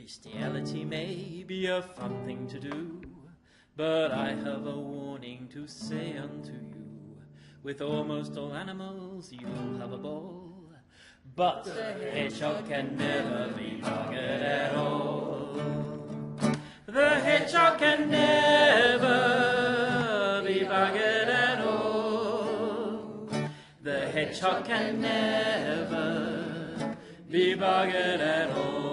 Bestiality may be a fun thing to do, but I have a warning to say unto you. With almost all animals you'll have a ball, but the hedgehog can never be buggered at all. The hedgehog can never be buggered at all. The hedgehog can never be buggered at all.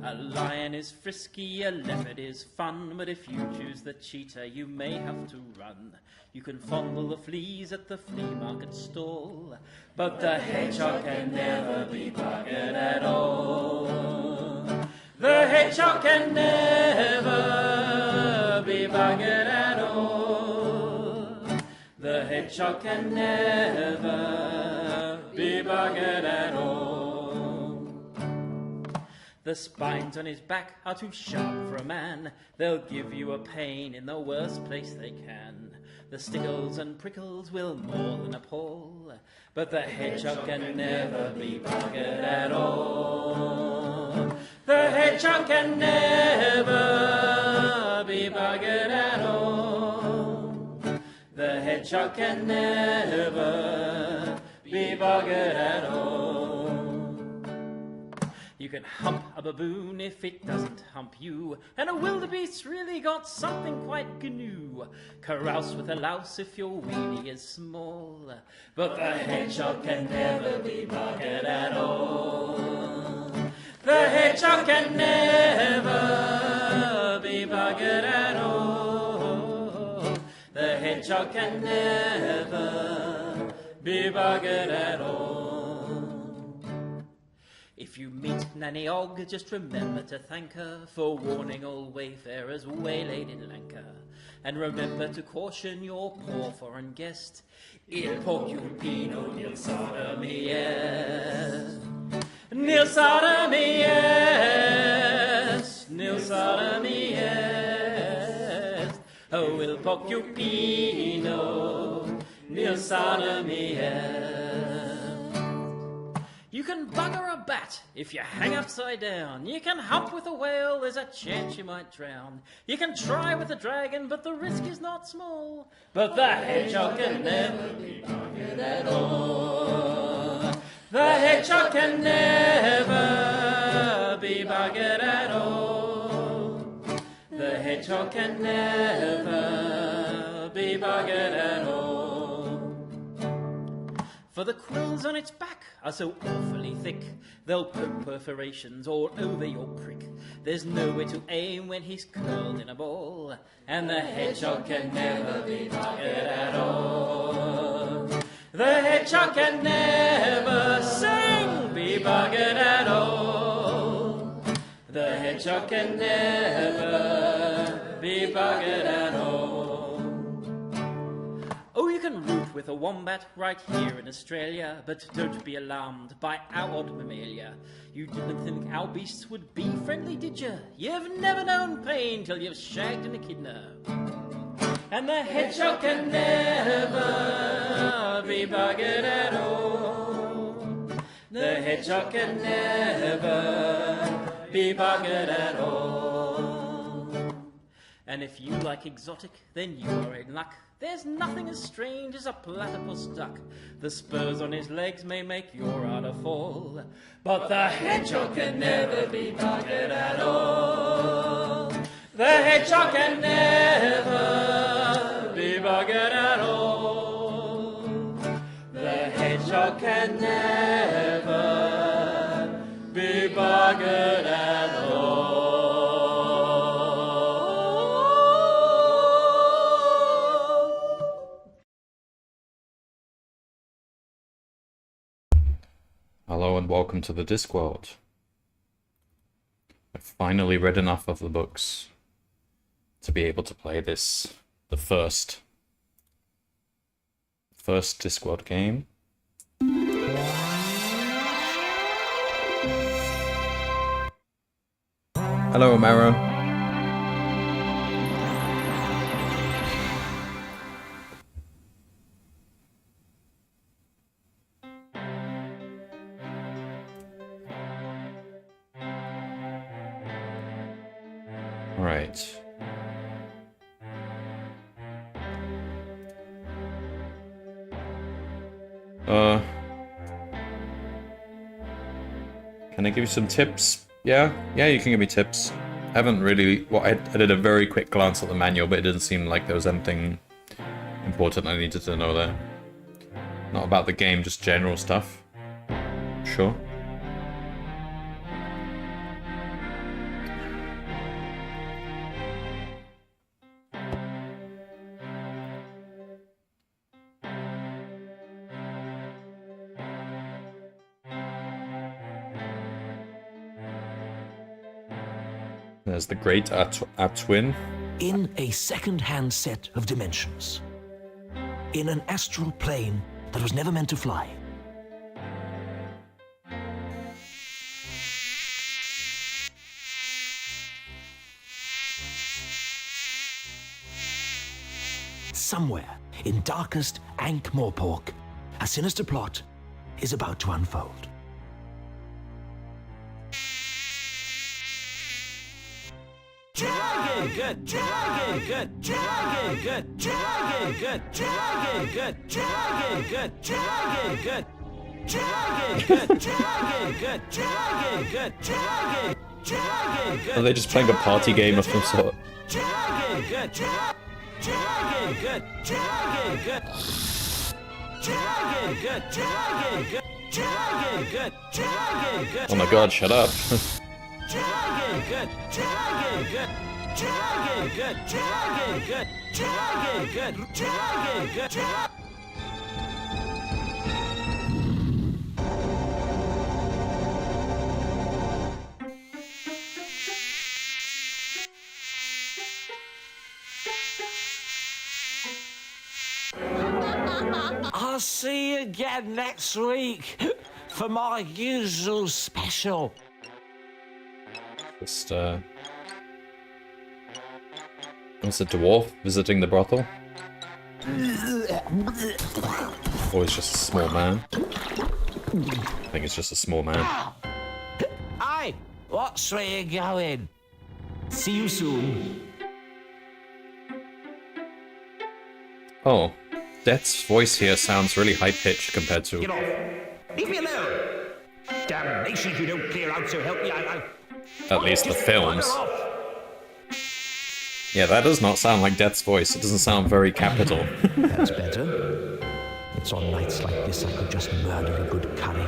A lion is frisky, a leopard is fun, but if you choose the cheetah, you may have to run. You can fondle the fleas at the flea market stall, but the hedgehog can never be buggered at all. The hedgehog can never be buggered at all. The hedgehog can never be buggered at all. The spines on his back are too sharp for a man. They'll give you a pain in the worst place they can. The stickles and prickles will more than appall, but the hedgehog can never be buggered at all. The hedgehog can never be buggered at all. The hedgehog can never be buggered at all. You can hump a baboon if it doesn't hump you, and a wildebeest's really got something quite gnu. Carouse with a louse if your weenie is small, but the hedgehog can never be buggered at all. The hedgehog can never be buggered at all. The hedgehog can never be buggered at all. If you meet Nanny Og, just remember to thank her for warning all wayfarers waylaid in Lanka. And remember to caution your poor foreign guest, Il porcupino nel sodomy est. Nil sodomy est, nil sodomy est. Oh, il porcupino nil sodomy est. You can bugger a bat if you hang upside down. You can hump with a whale, there's a chance you might drown. You can try with a dragon, but the risk is not small. But the hedgehog can never be buggered at all. The hedgehog can never be buggered at all. The hedgehog can never be buggered at all. For the quills on its back are so awfully thick, they'll poke perforations all over your prick. There's nowhere to aim when he's curled in a ball, and the hedgehog can never be buggered at all. The hedgehog can never be buggered at all. The hedgehog can never be buggered at all. Oh, you can root with a wombat right here in Australia, but don't be alarmed by our odd mammalia. You didn't think our beasts would be friendly, did you? You've never known pain till you've shagged an echidna. And the hedgehog can never be buggered at all. The hedgehog can never be buggered at all. And if you like exotic, then you are in luck. There's nothing as strange as a platypus duck. The spurs on his legs may make your udder fall, but the hedgehog can never be buggered at all. The hedgehog can never be buggered at all. The hedgehog can never be buggered at all. Hello and welcome to the Discworld. I've finally read enough of the books to be able to play this, the first Discworld game. Hello, Amaro. Right. Can I give you some tips? Yeah, you can give me tips. I haven't really... Well, I did a very quick glance at the manual, but it didn't seem like there was anything important I needed to know there. Not about the game, just general stuff. Sure. There's the great Atwin. In a second-hand set of dimensions. In an astral plane that was never meant to fly. Somewhere in darkest Ankh-Morpork, a sinister plot is about to unfold. Dragon good, dragon good, dragon good, dragon good, dragon good, dragon good, dragon good, dragon good, dragon good, dragon good, dragon, dragon good. Are they just playing a party game of some sort? Dragon good, dragon good, dragon good, dragon good, dragon good, dragon good, dragon good. Oh my god, shut up. Dragon good, dragon good, dragon good, dragon good, dragon good, dragon good, dragon. I'll see you again next week for my usual special. Just, was a dwarf visiting the brothel? Or it's just a small man? I think it's just a small man. Hey, what's where you going? See you soon. Oh, Death's voice here sounds really high-pitched compared to... Get off! Leave me alone! Damnation if you don't clear out, so help me out. At least the films. Yeah, that does not sound like Death's voice. It doesn't sound very capital. That's better. It's on nights like this I could just murder a good curry.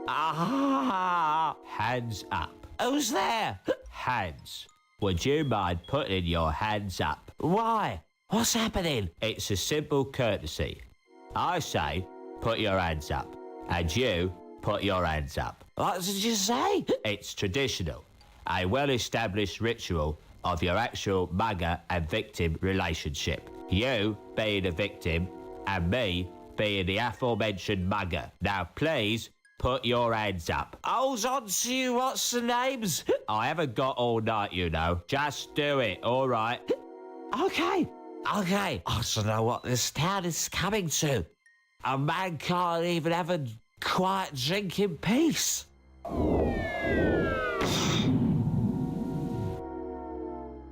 Ah, hands up. Who's there? Hands. Would you mind putting your hands up? Why? What's happening? It's a simple courtesy. I say, put your hands up. And you, put your hands up. What did you say? It's traditional. A well-established ritual of your actual mugger and victim relationship. You being a victim, and me being the aforementioned mugger. Now, please, put your hands up. Hold on to you, what's the names? I haven't got all night, you know. Just do it, all right? Okay. I don't know what this town is coming to. A man can't even have a quiet drink in peace.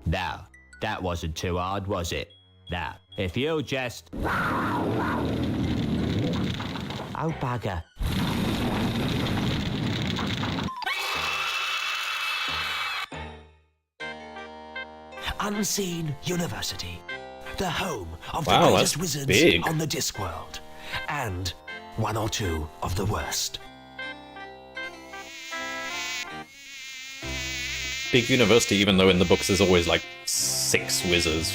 Now, that wasn't too hard, was it? Now, if you'll just... Oh, bugger. Unseen University, the home of Wow, the greatest that's wizards big. on the Discworld, and one or two of the worst. Big university, even though in the books there's always like 6 wizards.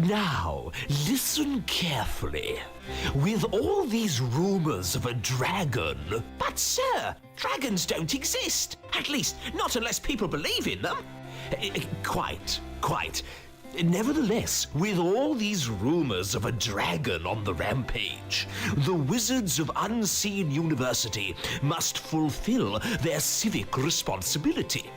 Now, listen carefully. With all these rumors of a dragon... But, sir, dragons don't exist. At least, not unless people believe in them. Quite. Nevertheless, with all these rumors of a dragon on the rampage, the wizards of Unseen University must fulfill their civic responsibility.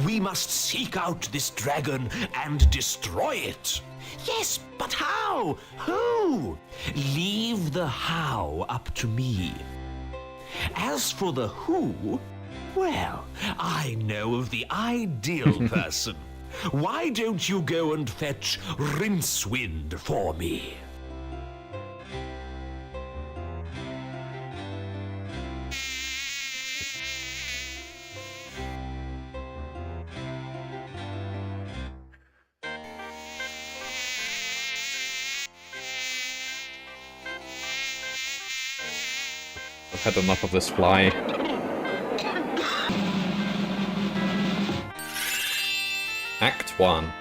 We must seek out this dragon and destroy it. Yes, but how? Who? Leave the how up to me. As for the who, well, I know of the ideal person. Why don't you go and fetch Rincewind for me? I've had enough of this fly. Act 1.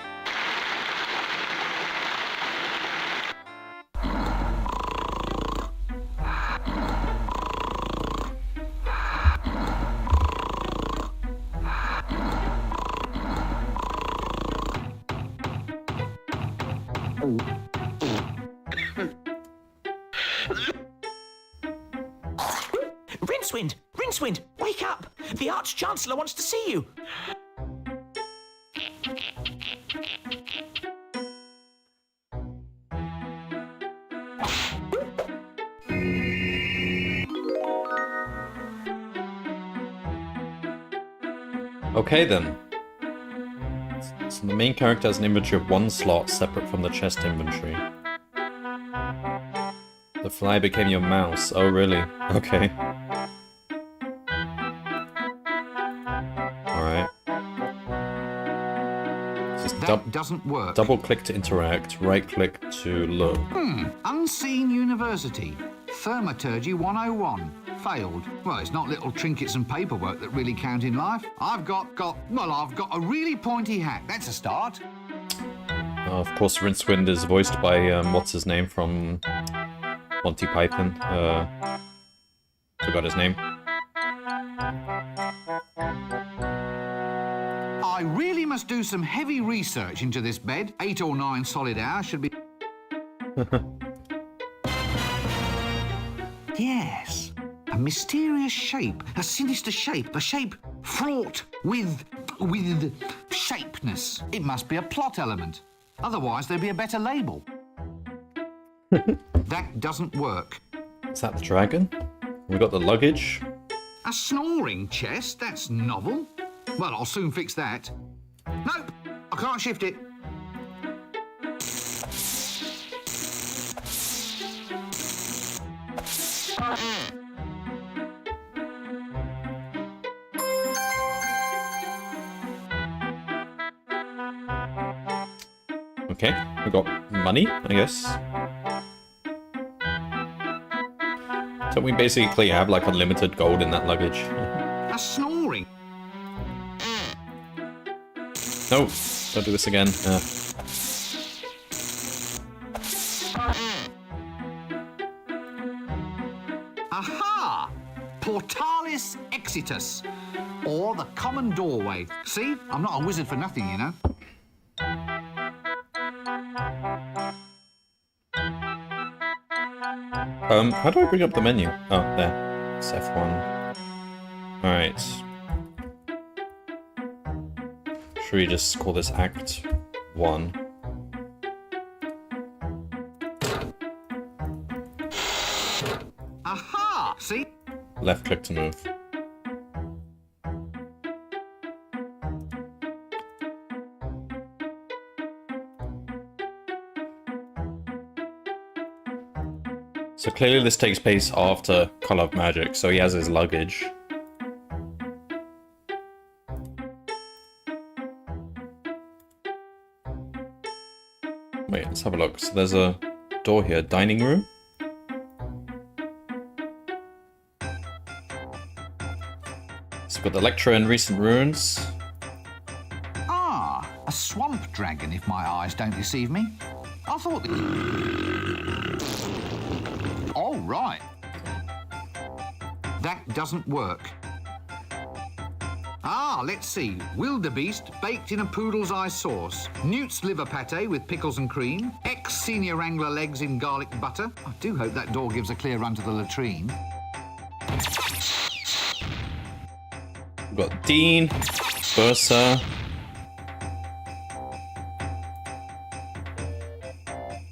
Rincewind! Rincewind! Wake up! The Arch-Chancellor wants to see you! Okay then. So the main character has an inventory of 1 slot separate from the chest inventory. The fly became your mouse. Oh really? Okay. Alright. That doesn't work. Double click to interact, right click to look. Unseen University. Thaumaturgy 101. Failed. Well, it's not little trinkets and paperwork that really count in life. I've got a really pointy hat. That's a start. Of course, Rincewind is voiced by, what's his name from Monty Python? Forgot his name. I really must do some heavy research into this bed. 8 or 9 solid hours should be... Yes. A mysterious shape, a sinister shape, a shape fraught with shapeness. It must be a plot element. Otherwise, there'd be a better label. That doesn't work. Is that the dragon? We got the luggage. A snoring chest? That's novel. Well, I'll soon fix that. Nope, I can't shift it. Okay, we got money, I guess. So we basically have like unlimited gold in that luggage. A snoring. No, don't do this again. Aha! Portalis Exitus. Or the common doorway. See? I'm not a wizard for nothing, you know. How do I bring up the menu? Oh, there. It's F1. Alright. Should we just call this Act 1? Aha! See? Left click to move. So clearly this takes place after Call of Magic, so he has his luggage. Wait, let's have a look. So there's a door here, dining room. So we've got the lecturer in recent ruins. Ah, a swamp dragon, if my eyes don't deceive me. I thought... Oh, right. That doesn't work. Ah, let's see. Wildebeest baked in a poodle's eye sauce. Newt's liver pate with pickles and cream. Ex-senior wrangler legs in garlic butter. I do hope that door gives a clear run to the latrine. We've got Dean. Bursar.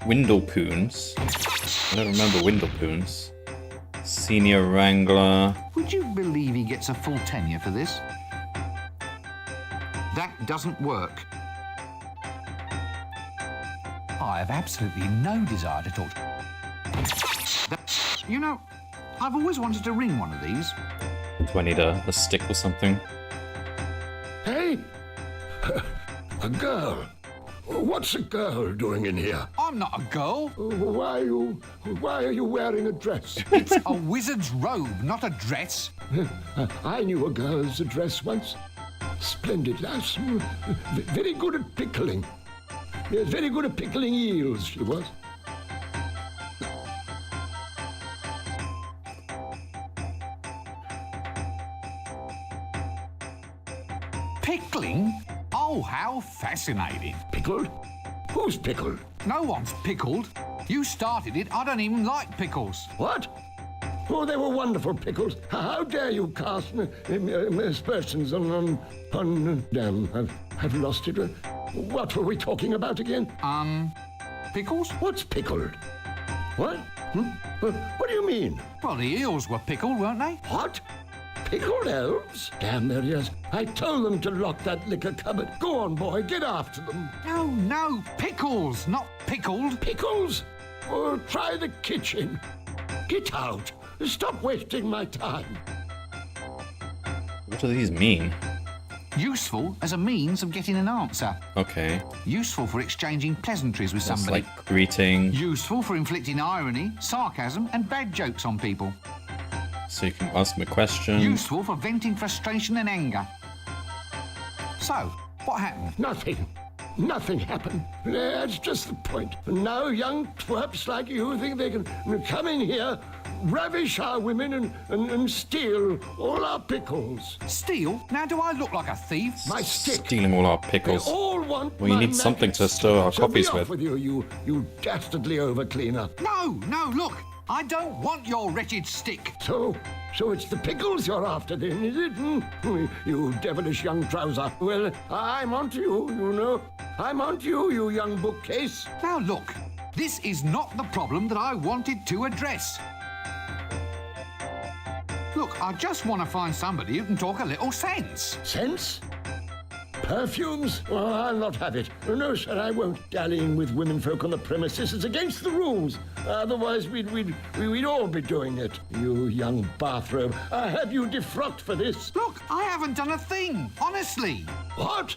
Windlepoons. I don't remember Windlepoons. Senior Wrangler. Would you believe he gets a full tenure for this? That doesn't work. I have absolutely no desire to talk. You know, I've always wanted to ring one of these. Do I need a stick or something? Hey! A girl. What's a girl doing in here? I'm not a girl. Why are you wearing a dress? It's a wizard's robe, not a dress. I knew a girl's dress once. Splendid lass. Very good at pickling. Yes, very good at pickling eels, she was. Pickling? Oh, how fascinating. Pickled? Who's pickled? No one's pickled. You started it. I don't even like pickles. What? Oh, they were wonderful pickles. How dare you cast aspersions on damn, I've lost it. What were we talking about again? Pickles? What's pickled? What? What do you mean? Well, the eels were pickled, weren't they? What? Pickled elves? Damn their ears. I told them to lock that liquor cupboard. Go on, boy, get after them. No, pickles, not pickled. Pickles? Oh, try the kitchen. Get out. Stop wasting my time. What do these mean? Useful as a means of getting an answer. Okay. Useful for exchanging pleasantries with That's somebody. like greeting. Useful for inflicting irony, sarcasm, and bad jokes on people. So you can ask them a question. Useful for venting frustration and anger. So, what happened? Nothing. Nothing happened. That's just the point. And now young twerps like you think they can come in here, ravish our women and steal all our pickles. Steal? Now do I look like a thief? My stick. Stealing all our They pickles. all want Well, you my need something magic to stir our stick. coffees so be off with. you dastardly overcleaner. No, look. I don't want your wretched stick. So it's the pickles you're after then, is it? You devilish young trouser. Well, I'm onto you, you know. I'm onto you, you young bookcase. Now look, this is not the problem that I wanted to address. Look, I just want to find somebody who can talk a little sense. Sense? Perfumes? Well, I'll not have it. No, sir, I won't. Dallying with womenfolk on the premises is against the rules. Otherwise, we'd all be doing it. You young bathrobe. I have you defrocked for this. Look, I haven't done a thing, honestly. What?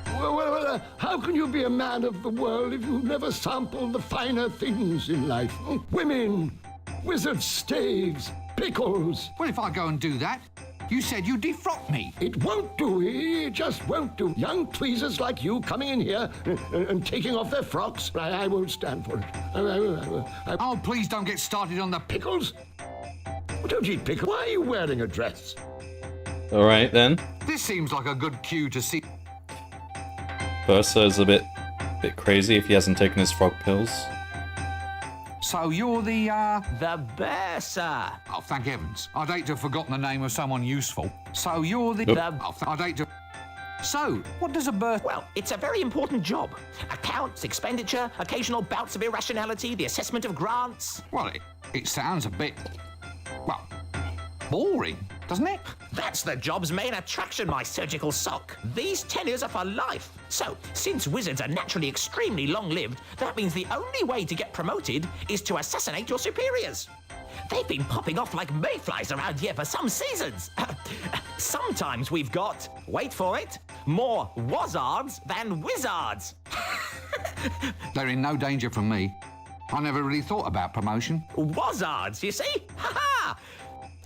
Well, how can you be a man of the world if you've never sampled the finer things in life? Women, wizard staves, pickles. Well, if I go and do that, you said you'd defrock me. It won't do. It just won't do. Young tweezers like you coming in here and taking off their frocks, I won't stand for it. Oh, please don't get started on the Pickles? Don't eat pickles. Why are you wearing a dress? All right then. This seems like a good cue to see. Bursar's a bit crazy if he hasn't taken his frog pills. So you're the, The bursar. Oh, thank heavens. I'd hate to have forgotten the name of someone useful. So you're the... Yep. Oh, I'd hate to... So, what does a birth... Well, it's a very important job. Accounts, expenditure, occasional bouts of irrationality, the assessment of grants. Well, it sounds a bit... Well, boring, doesn't it? That's the job's main attraction, my surgical sock. These tenures are for life. So, since wizards are naturally extremely long-lived, that means the only way to get promoted is to assassinate your superiors. They've been popping off like mayflies around here for some seasons. Sometimes we've got, wait for it, more wazards than wizards. They're in no danger from me. I never really thought about promotion. Wazards, you see? Ha-ha!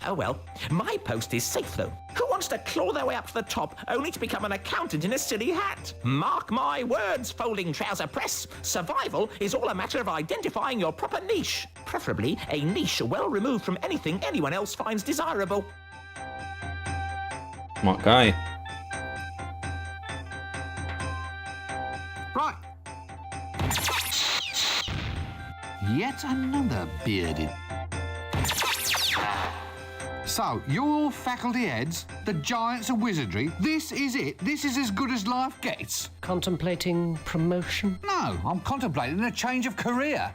Oh well, my post is safe though. Who wants to claw their way up to the top only to become an accountant in a silly hat? Mark my words, folding trouser press. Survival is all a matter of identifying your proper niche. Preferably a niche well removed from anything anyone else finds desirable. Smart guy. Right. Yet another bearded... So, you're faculty heads, the giants of wizardry. This is it? This is as good as life gets? Contemplating promotion? No, I'm contemplating a change of career.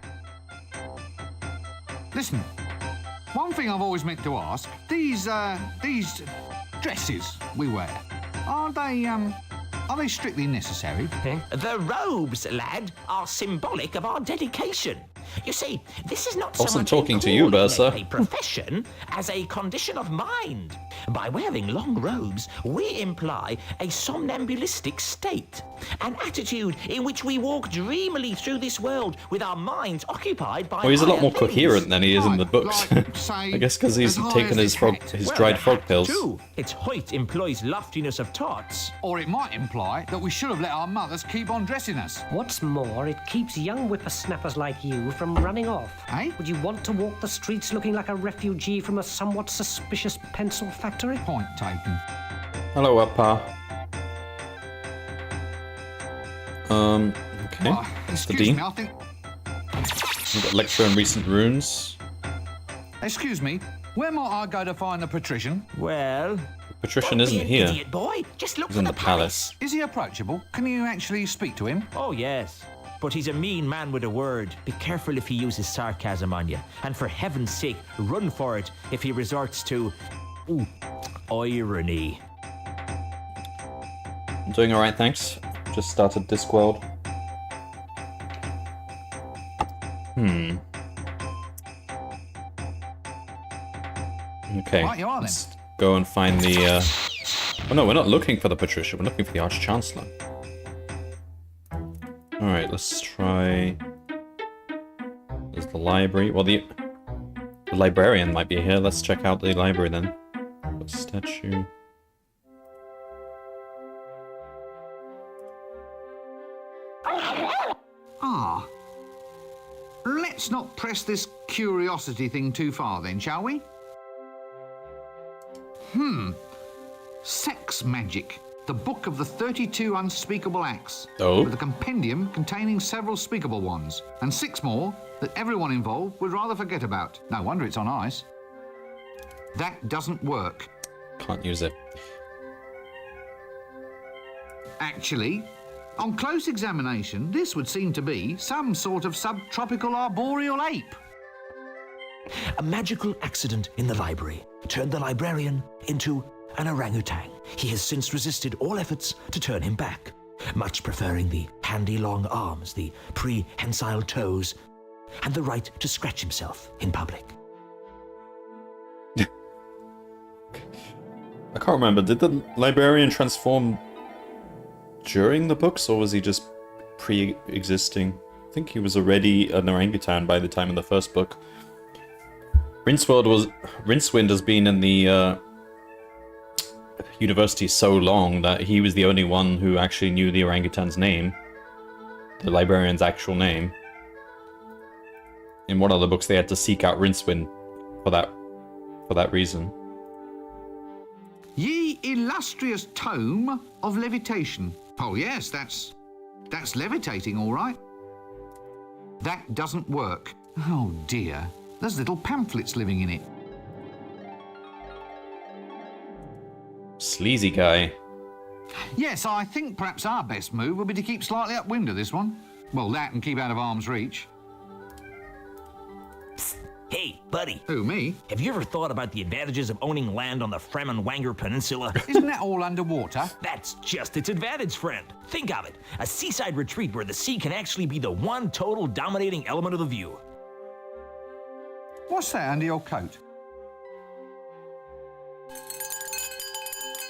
Listen, one thing I've always meant to ask, these dresses we wear, are they strictly necessary? The robes, lad, are symbolic of our dedication. You see, this is not I wasn't so much talking to you, Bersa. a profession as a condition of mind. By wearing long robes, we imply a somnambulistic state, an attitude in which we walk dreamily through this world with our minds occupied by. Well, he's a lot higher more things. coherent than he is in the Like- books. like, say, I guess because he's as high taken as his this hat. his Well, dried the frog hat, pills. Too. Its height implies loftiness of thoughts. Or it might imply that we should have let our mothers keep on dressing us. What's more, it keeps young whippersnappers like you from running off. Eh? Would you want to walk the streets looking like a refugee from a somewhat suspicious pencil factory? Point taken. Hello, Appa. Okay. That's the Excuse dean. me, I think... We've got lecture on recent runes. Excuse me, where might I go to find the patrician? Well, Patrician don't be isn't an here. idiot, boy. Just look He's for in the the palace. Is he approachable? Can you actually speak to him? Oh, yes. But he's a mean man with a word. Be careful if he uses sarcasm on you. And for heaven's sake, run for it if he resorts to irony. I'm doing alright, thanks. Just started Discworld. Okay. Right, you are then. Let's go and find the. Oh no, we're not looking for the Patrician. We're looking for the Arch-Chancellor. Alright, let's try. There's the library. Well, the librarian might be here. Let's check out the library then. The statue. Ah. Let's not press this curiosity thing too far then, shall we? Sex Magic. The Book of the 32 Unspeakable Acts. Oh. With a compendium containing several speakable ones. And 6 more that everyone involved would rather forget about. No wonder it's on ice. That doesn't work. Can't use it. Actually, on close examination, this would seem to be some sort of subtropical arboreal ape. A magical accident in the library turned the librarian into an orangutan. He has since resisted all efforts to turn him back, much preferring the handy long arms, the prehensile toes, and the right to scratch himself in public. I can't remember. Did the librarian transform during the books, or was he just pre-existing? I think he was already an orangutan by the time of the first book. Rincewind has been in the university so long that he was the only one who actually knew the orangutan's name, the librarian's actual name. In one of the books, they had to seek out Rincewind for that reason. Ye illustrious tome of levitation. Oh yes, that's levitating, all right. That doesn't work. Oh dear, there's little pamphlets living in it. Sleazy guy. Yes, I think perhaps our best move would be to keep slightly upwind of this one. Well, that and keep out of arm's reach. Hey, buddy, Who, me? have you ever thought about the advantages of owning land on the Fremen-Wanger Peninsula? Isn't that all underwater? That's just its advantage, friend. Think of it, a seaside retreat where the sea can actually be the one total dominating element of the view. What's that under your coat?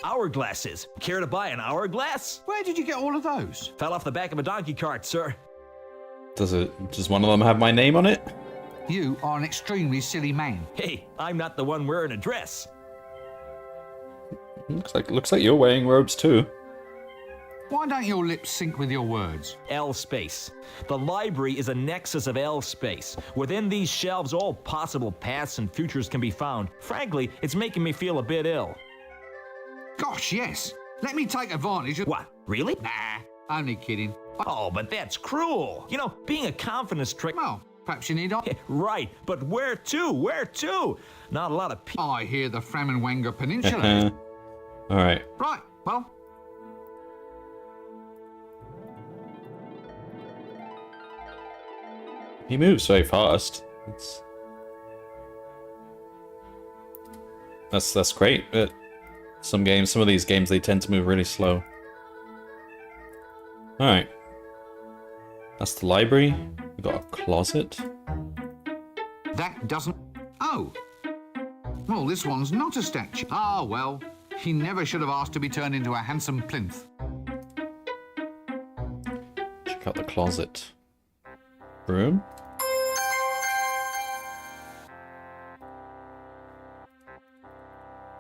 Hourglasses. Care to buy an hourglass? Where did you get all of those? Fell off the back of a donkey cart, sir. Does one of them have my name on it? You are an extremely silly man. Hey, I'm not the one wearing a dress. Looks like you're wearing robes too. Why don't your lips sync with your words? L space. The library is a nexus of L space. Within these shelves, all possible paths and futures can be found. Frankly, it's making me feel a bit ill. Gosh, yes. Let me take advantage of... What? Really? Nah, only kidding. Oh, but that's cruel. You know, being a confidence trick. Well, Perhaps you need... Right, but where to? Where to? Not a lot of people. I hear the Fremenwanger Peninsula. Alright. Right, well... He moves so fast. That's great, but some of these games, they tend to move really slow. Alright. That's the library. We've got a closet. That doesn't... Oh. Well, this one's not a statue. Ah, well. He never should have asked to be turned into a handsome plinth. Check out the closet. Room.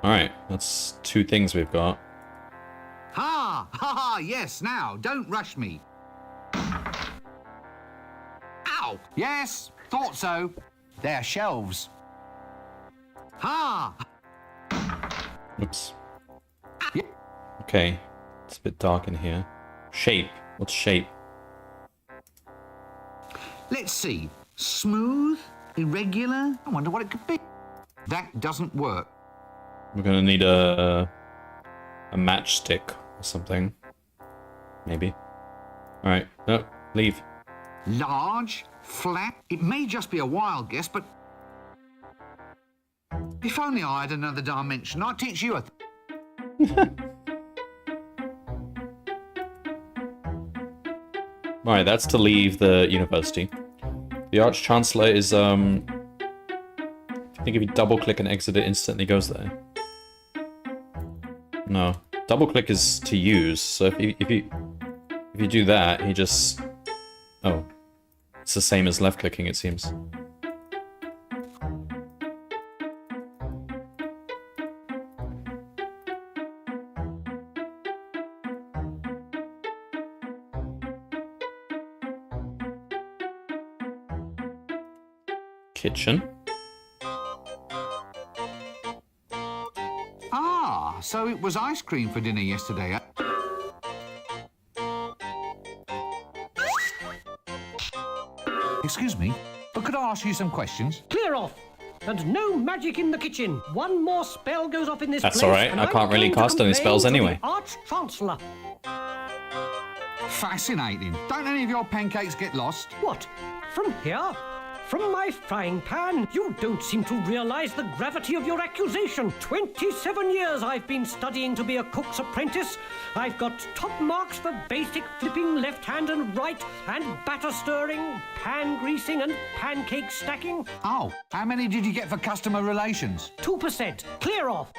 Alright, that's 2 things we've got. Ha! Ha ha! Yes, now, don't rush me. Ow! Yes, thought so. They're shelves. Ha! Oops. Yeah. Okay, it's a bit dark in here. Shape. What's shape? Let's see. Smooth? Irregular? I wonder what it could be. That doesn't work. We're gonna need a matchstick or something. Maybe. Alright, no, leave. Large? Flat? It may just be a wild guess, but... If only I had another dimension, I'd teach you a... Alright, that's to leave the university. The Arch-Chancellor is, I think if you double-click and exit, it instantly goes there. No. Double-click is to use, so if you do that, he just... Oh. It's the same as left-clicking, it seems. Kitchen. Ah, so it was ice cream for dinner yesterday, Excuse me, but could I ask you some questions? Clear off! And no magic in the kitchen. One more spell goes off in this place. That's alright, and I can't really going to cast any complain spells to the anyway. Arch-Chancellor. Fascinating. Don't any of your pancakes get lost? What? From here? From my frying pan? You don't seem to realize the gravity of your accusation. 27 years I've been studying to be a cook's apprentice. I've got top marks for basic flipping left hand and right, and batter stirring, pan greasing, and pancake stacking. Oh, how many did you get for customer relations? 2%. Clear off.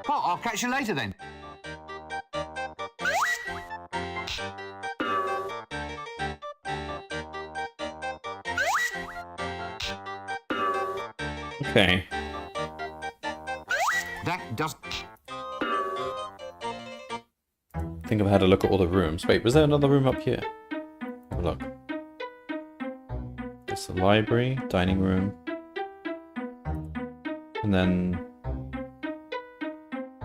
Well, I'll catch you later then. Okay. That does... I think I've had a look at all the rooms. Wait, was there another room up here? Have a look. It's the library, dining room. And then...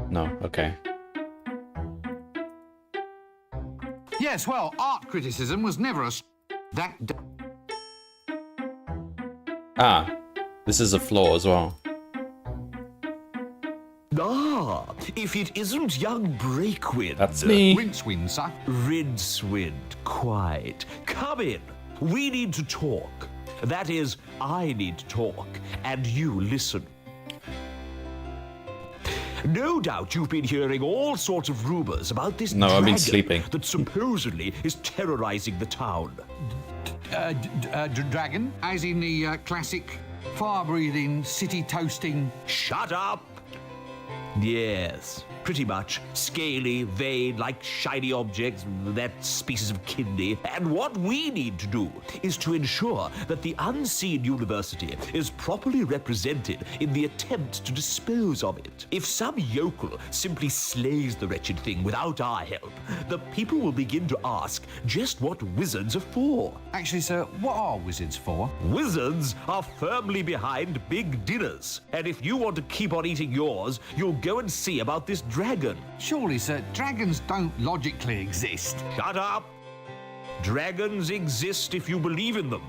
No, okay. Yes, well, art criticism was never a... Ah, this is a floor as well. Ah, if it isn't young Breakwind. That's me. Rincewind, sir. Rincewind, quite. Come in. We need to talk. That is, I need to talk, and you listen. No doubt you've been hearing all sorts of rumors about this No, I've been dragon sleeping. that supposedly is terrorizing the town. Dragon, as in the classic fire-breathing, city-toasting... Shut up! Yes, pretty much. Scaly, vein, like shiny objects, that species of kidney. And what we need to do is to ensure that the unseen university is properly represented in the attempt to dispose of it. If some yokel simply slays the wretched thing without our help, the people will begin to ask just what wizards are for. Actually, sir, what are wizards for? Wizards are firmly behind big dinners. And if you want to keep on eating yours, you'll go and see about this dragon. Surely, sir, dragons don't logically exist. Shut up! Dragons exist if you believe in them.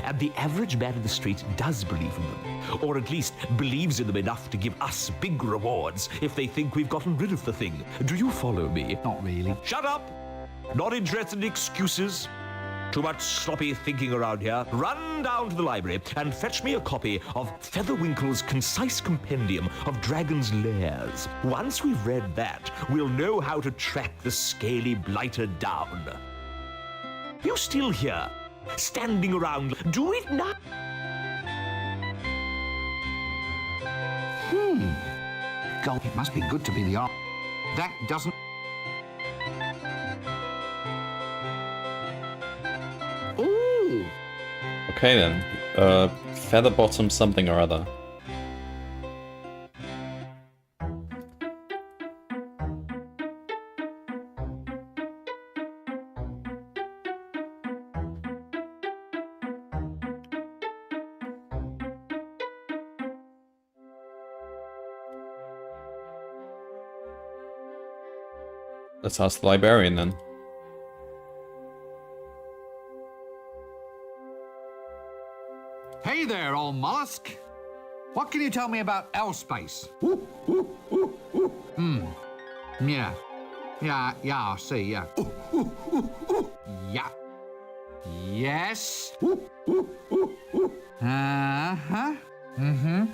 And the average man in the street does believe in them. Or at least believes in them enough to give us big rewards if they think we've gotten rid of the thing. Do you follow me? Not really. Shut up! Not interested in excuses. Too much sloppy thinking around here. Run down to the library and fetch me a copy of Featherwinkle's concise compendium of dragons' lairs. Once we've read that, we'll know how to track the scaly blighter down. You still here? Standing around. Do it now. God, it must be good to be the art. That doesn't... Ooh. Okay then. Feather bottom something or other. Let's ask the librarian then. Hey there, old mollusk. What can you tell me about L-space? Yeah. Yeah, I see, yeah. Yeah. Yes. Uh-huh. Mm-hmm.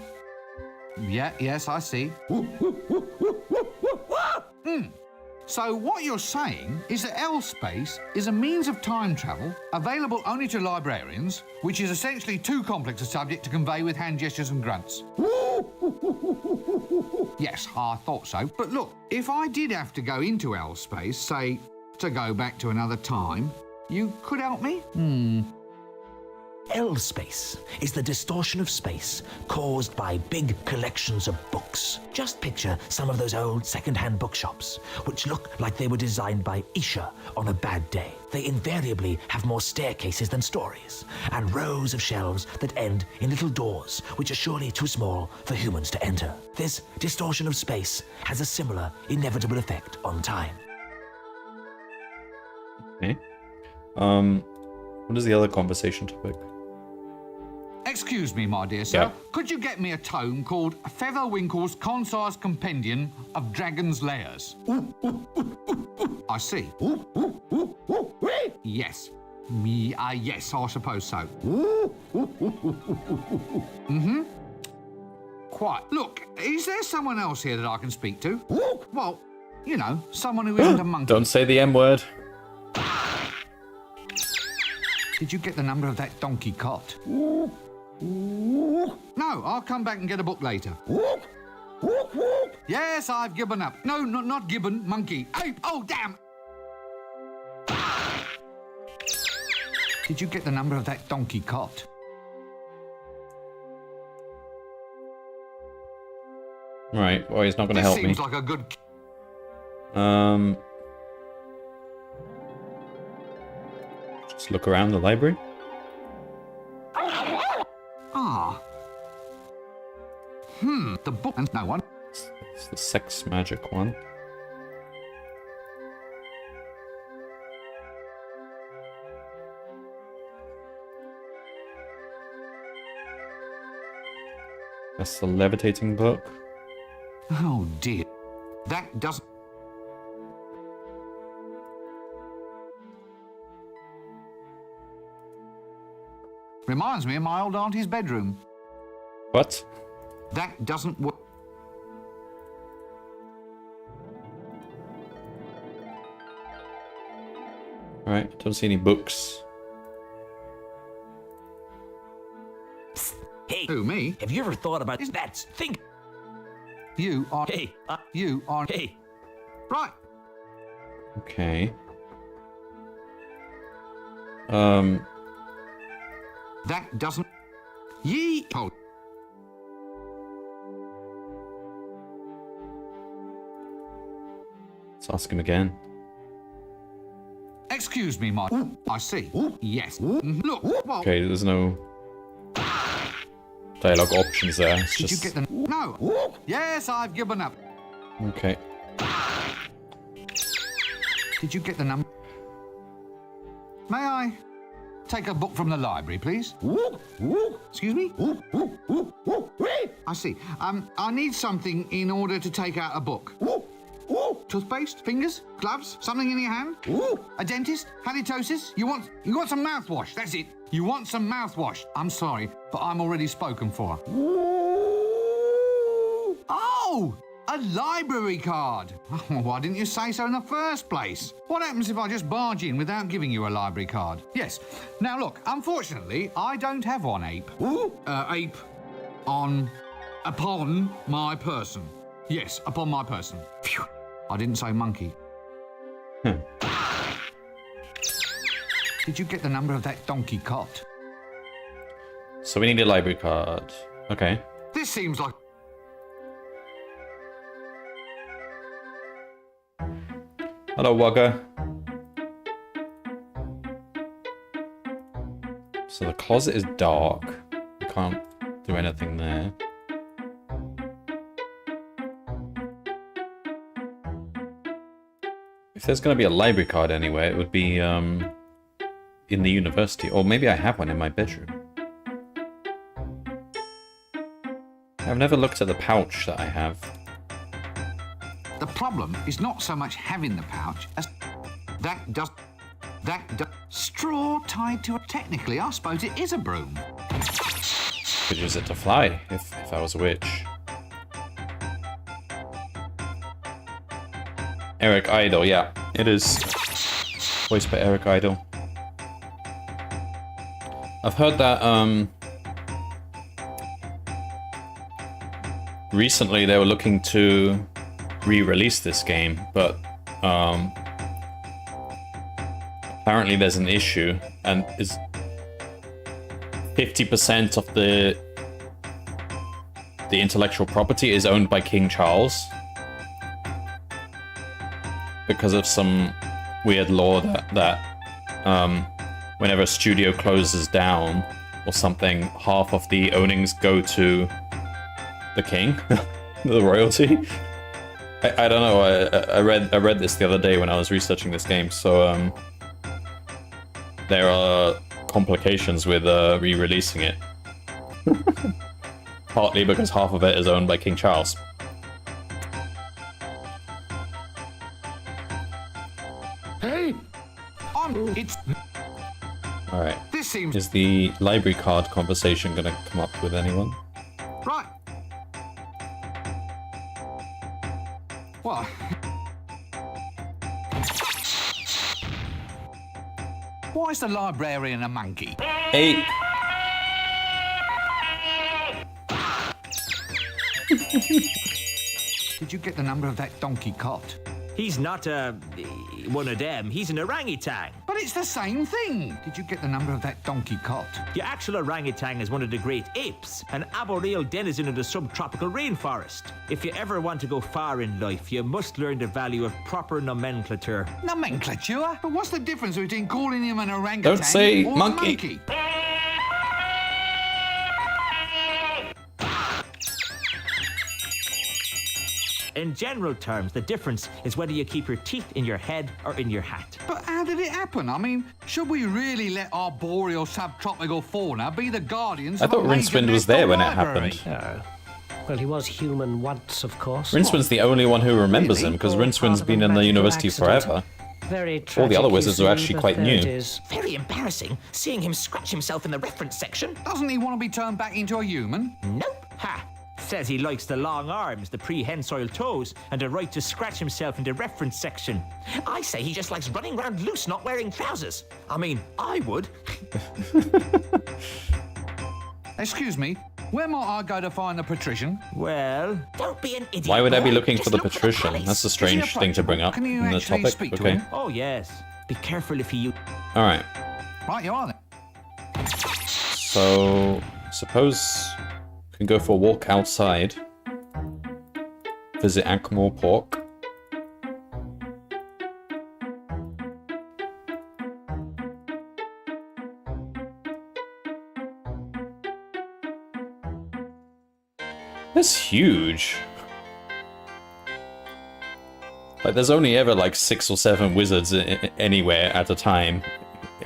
Yeah, yes, I see. So what you're saying is that L-space is a means of time travel available only to librarians, which is essentially too complex a subject to convey with hand gestures and grunts. Yes, I thought so. But look, if I did have to go into L-space, say, to go back to another time, you could help me? L-space is the distortion of space caused by big collections of books. Just picture some of those old second-hand bookshops, which look like they were designed by Isha on a bad day. They invariably have more staircases than stories, and rows of shelves that end in little doors, which are surely too small for humans to enter. This distortion of space has a similar inevitable effect on time. Okay. What is the other conversation topic? Excuse me, my dear sir. Yeah. Could you get me a tome called Featherwinkle's Concise Compendium of Dragons' Lairs? I see. Yes. Yes, I suppose so. Quite. Look, is there someone else here that I can speak to? Well, you know, someone who isn't a monkey. Don't say the M word. Did you get the number of that donkey cot? No, I'll come back and get a book later. Yes, I've given up. No, not gibbon, monkey. Ape, oh, damn! Did you get the number of that donkey cot? Right, well, he's not going to help me. This seems like a good... Just look around the library. The book and no one. It's the sex magic one. That's the levitating book. Oh dear. That doesn't... Reminds me of my old auntie's bedroom. What? That doesn't work. Alright, don't see any books. Hey, Who, me? have you ever thought about that? Think. You are... Hey, You are... hey. Right. Okay. That doesn't... Ye... Oh. Let's ask him again. Excuse me, my... I see. Yes. Look, well... Okay, there's no dialogue options there. It's Did just... you get the... No. Yes, I've given up. Okay. Did you get the number? May I take a book from the library, please? Excuse me? I see. I need something in order to take out a book. Toothpaste? Fingers? Gloves? Something in your hand? A dentist? Halitosis? You want some mouthwash? That's it. You want some mouthwash. I'm sorry, but I'm already spoken for. Oh! A library card. Why didn't you say so in the first place? What happens if I just barge in without giving you a library card? Yes. Now look, unfortunately, I don't have one ape. Ape upon my person. Yes, upon my person. Phew. I didn't say monkey. Did you get the number of that donkey cot? So we need a library card. Okay. This seems like... Hello, Wugger. So the closet is dark. We can't do anything there. If there's going to be a library card anywhere, it would be in the university. Or maybe I have one in my bedroom. I've never looked at the pouch that I have. The problem is not so much having the pouch as that does straw tied to a... Technically, I suppose it is a broom. Could use it to fly if I was a witch. Eric Idle, yeah, it is. Voiced by Eric Idle. I've heard that recently they were looking to re-release this game, but apparently there's an issue, and is 50% of the intellectual property is owned by King Charles because of some weird law that whenever a studio closes down or something, half of the ownings go to the king, the royalty. I don't know. I read this the other day when I was researching this game. So there are complications with re-releasing it, partly because half of it is owned by King Charles. Hey, it's... All right. This seems... Is the library card conversation going to come up with anyone? Right. What? Why is the librarian a monkey? 8. Did you get the number of that donkey cot? He's not one of them. He's an orangutan. But it's the same thing. Did you get the number of that donkey cot? The actual orangutan is one of the great apes, an arboreal denizen of the subtropical rainforest. If you ever want to go far in life, you must learn the value of proper nomenclature. Nomenclature? But what's the difference between calling him an orangutan Don't say or monkey. a monkey? In general terms, the difference is whether you keep your teeth in your head or in your hat. But how did it happen? I mean, should we really let arboreal subtropical fauna be the guardians I of thought a major Rincewind was national there when it library? happened. Well, he was human once, of course. Rincewind's the only one who remembers Really? him, because Or Rincewind's part of been a in the magical university accident. forever. Very All tragic, the other you wizards are see, actually but quite there new. it is. Very embarrassing, seeing him scratch himself in the reference section. Doesn't he want to be turned back into a human? Nope. Ha! Says he likes the long arms, the prehensile toes, and the right to scratch himself in the reference section. I say he just likes running around loose, not wearing trousers. I mean, I would. Excuse me, where might I go to find the patrician? Well, Don't be an idiot. Why would I be boy. looking Just for the look patrician? palace. That's a Is he strange thing to bring up Can you in the actually topic. speak to Okay. him? oh yes. Be careful if he... Alright. Right, you are then. So, suppose we can go for a walk outside. Visit Ankmore Pork. That's huge. Like, there's only ever like 6 or 7 wizards anywhere at a time.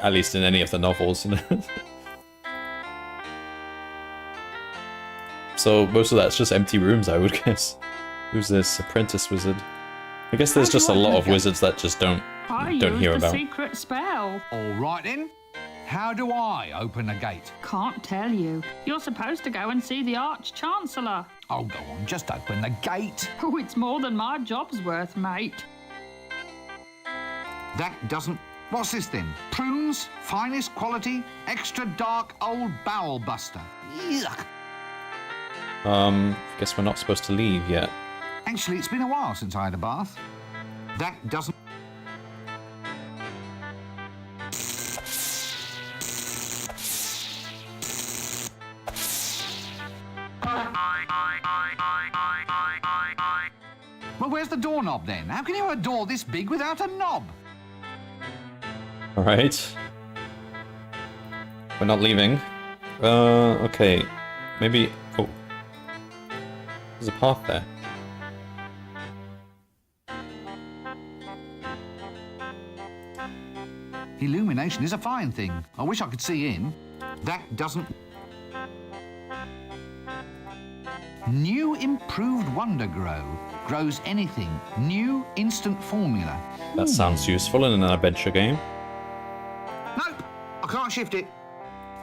at least in any of the novels. So most of that's just empty rooms, I would guess. Who's this apprentice wizard? I guess there's just a lot of wizards that just don't hear about. Secret spell. All right then. How do I open a gate? Can't tell you. You're supposed to go and see the Arch-Chancellor. Oh, go on, just open the gate. Oh, it's more than my job's worth, mate. That doesn't... What's this then? Prunes? Finest quality? Extra dark old bowel buster? Yuck. Guess we're not supposed to leave yet. Actually, it's been a while since I had a bath. That doesn't... Well, where's the doorknob then? How can you have a door this big without a knob? Alright. We're not leaving. Okay. Maybe... Oh. There's a path there. Illumination is a fine thing. I wish I could see in. That doesn't... New improved Wonder Grow. Grows anything. New instant formula. That sounds useful in an adventure game. Nope, I can't shift it.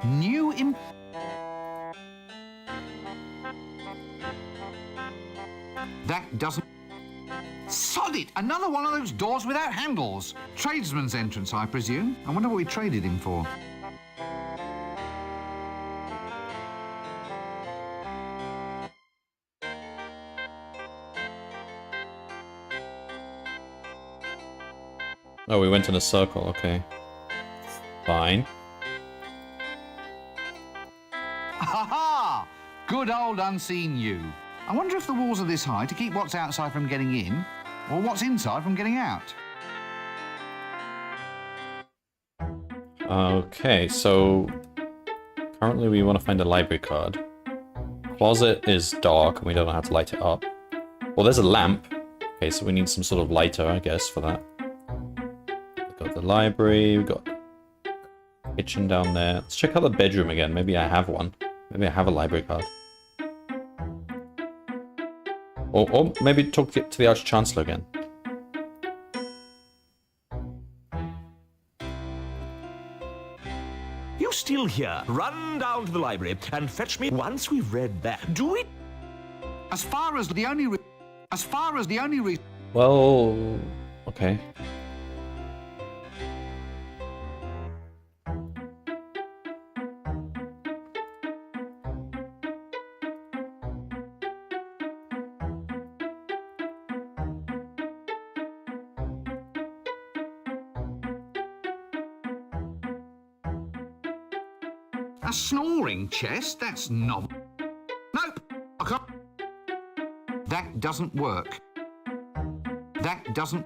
New imp... That doesn't... Sod it! Another one of those doors without handles. Tradesman's entrance, I presume. I wonder what we traded him for. Oh, we went in a circle, okay. Fine. Ha ha! Good old unseen you. I wonder if the walls are this high to keep what's outside from getting in, or what's inside from getting out. Okay, so... Currently we want to find a library card. Closet is dark and we don't know how to light it up. Well, there's a lamp. Okay, so we need some sort of lighter, I guess, for that. We've got the library, we've got kitchen down there. Let's check out the bedroom again. Maybe I have one. Maybe I have a library card. Or maybe talk to the Arch-Chancellor again. You still here? Run down to the library and fetch me once we've read that. Do it. As far as the only reason... Well... Okay. A snoring chest? That's novel. Nope, I can't. That doesn't work. That doesn't...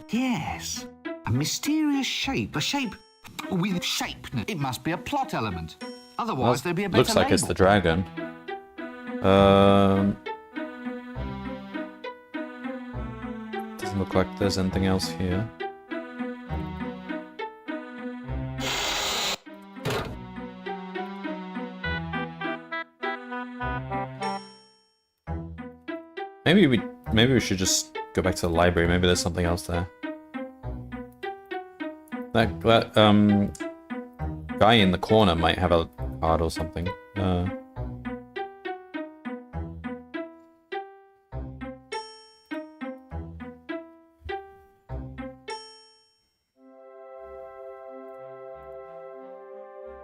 Yes, a mysterious shape. A shape with shapeness. It must be a plot element. Otherwise, there'd be a better Looks like label. it's the dragon. Doesn't look like there's anything else here. Maybe we should just go back to the library. Maybe there's something else there. That guy in the corner might have a card or something.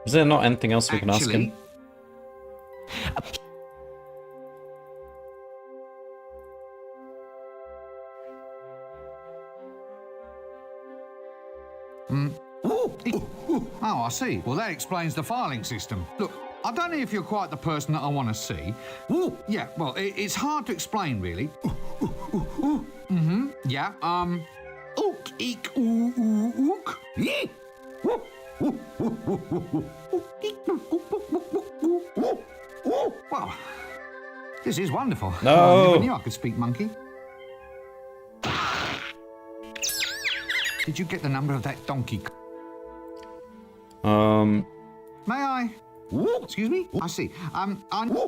Is there not anything else we can ask him? Oh, I see. Well, that explains the filing system. Look, I don't know if you're quite the person that I want to see. Ooh, yeah, well, it's hard to explain, really. Yeah, ook, eek, ook. Well, This is wonderful. No. I never knew I could speak monkey. Did you get the number of that donkey? May I? Excuse me? I see.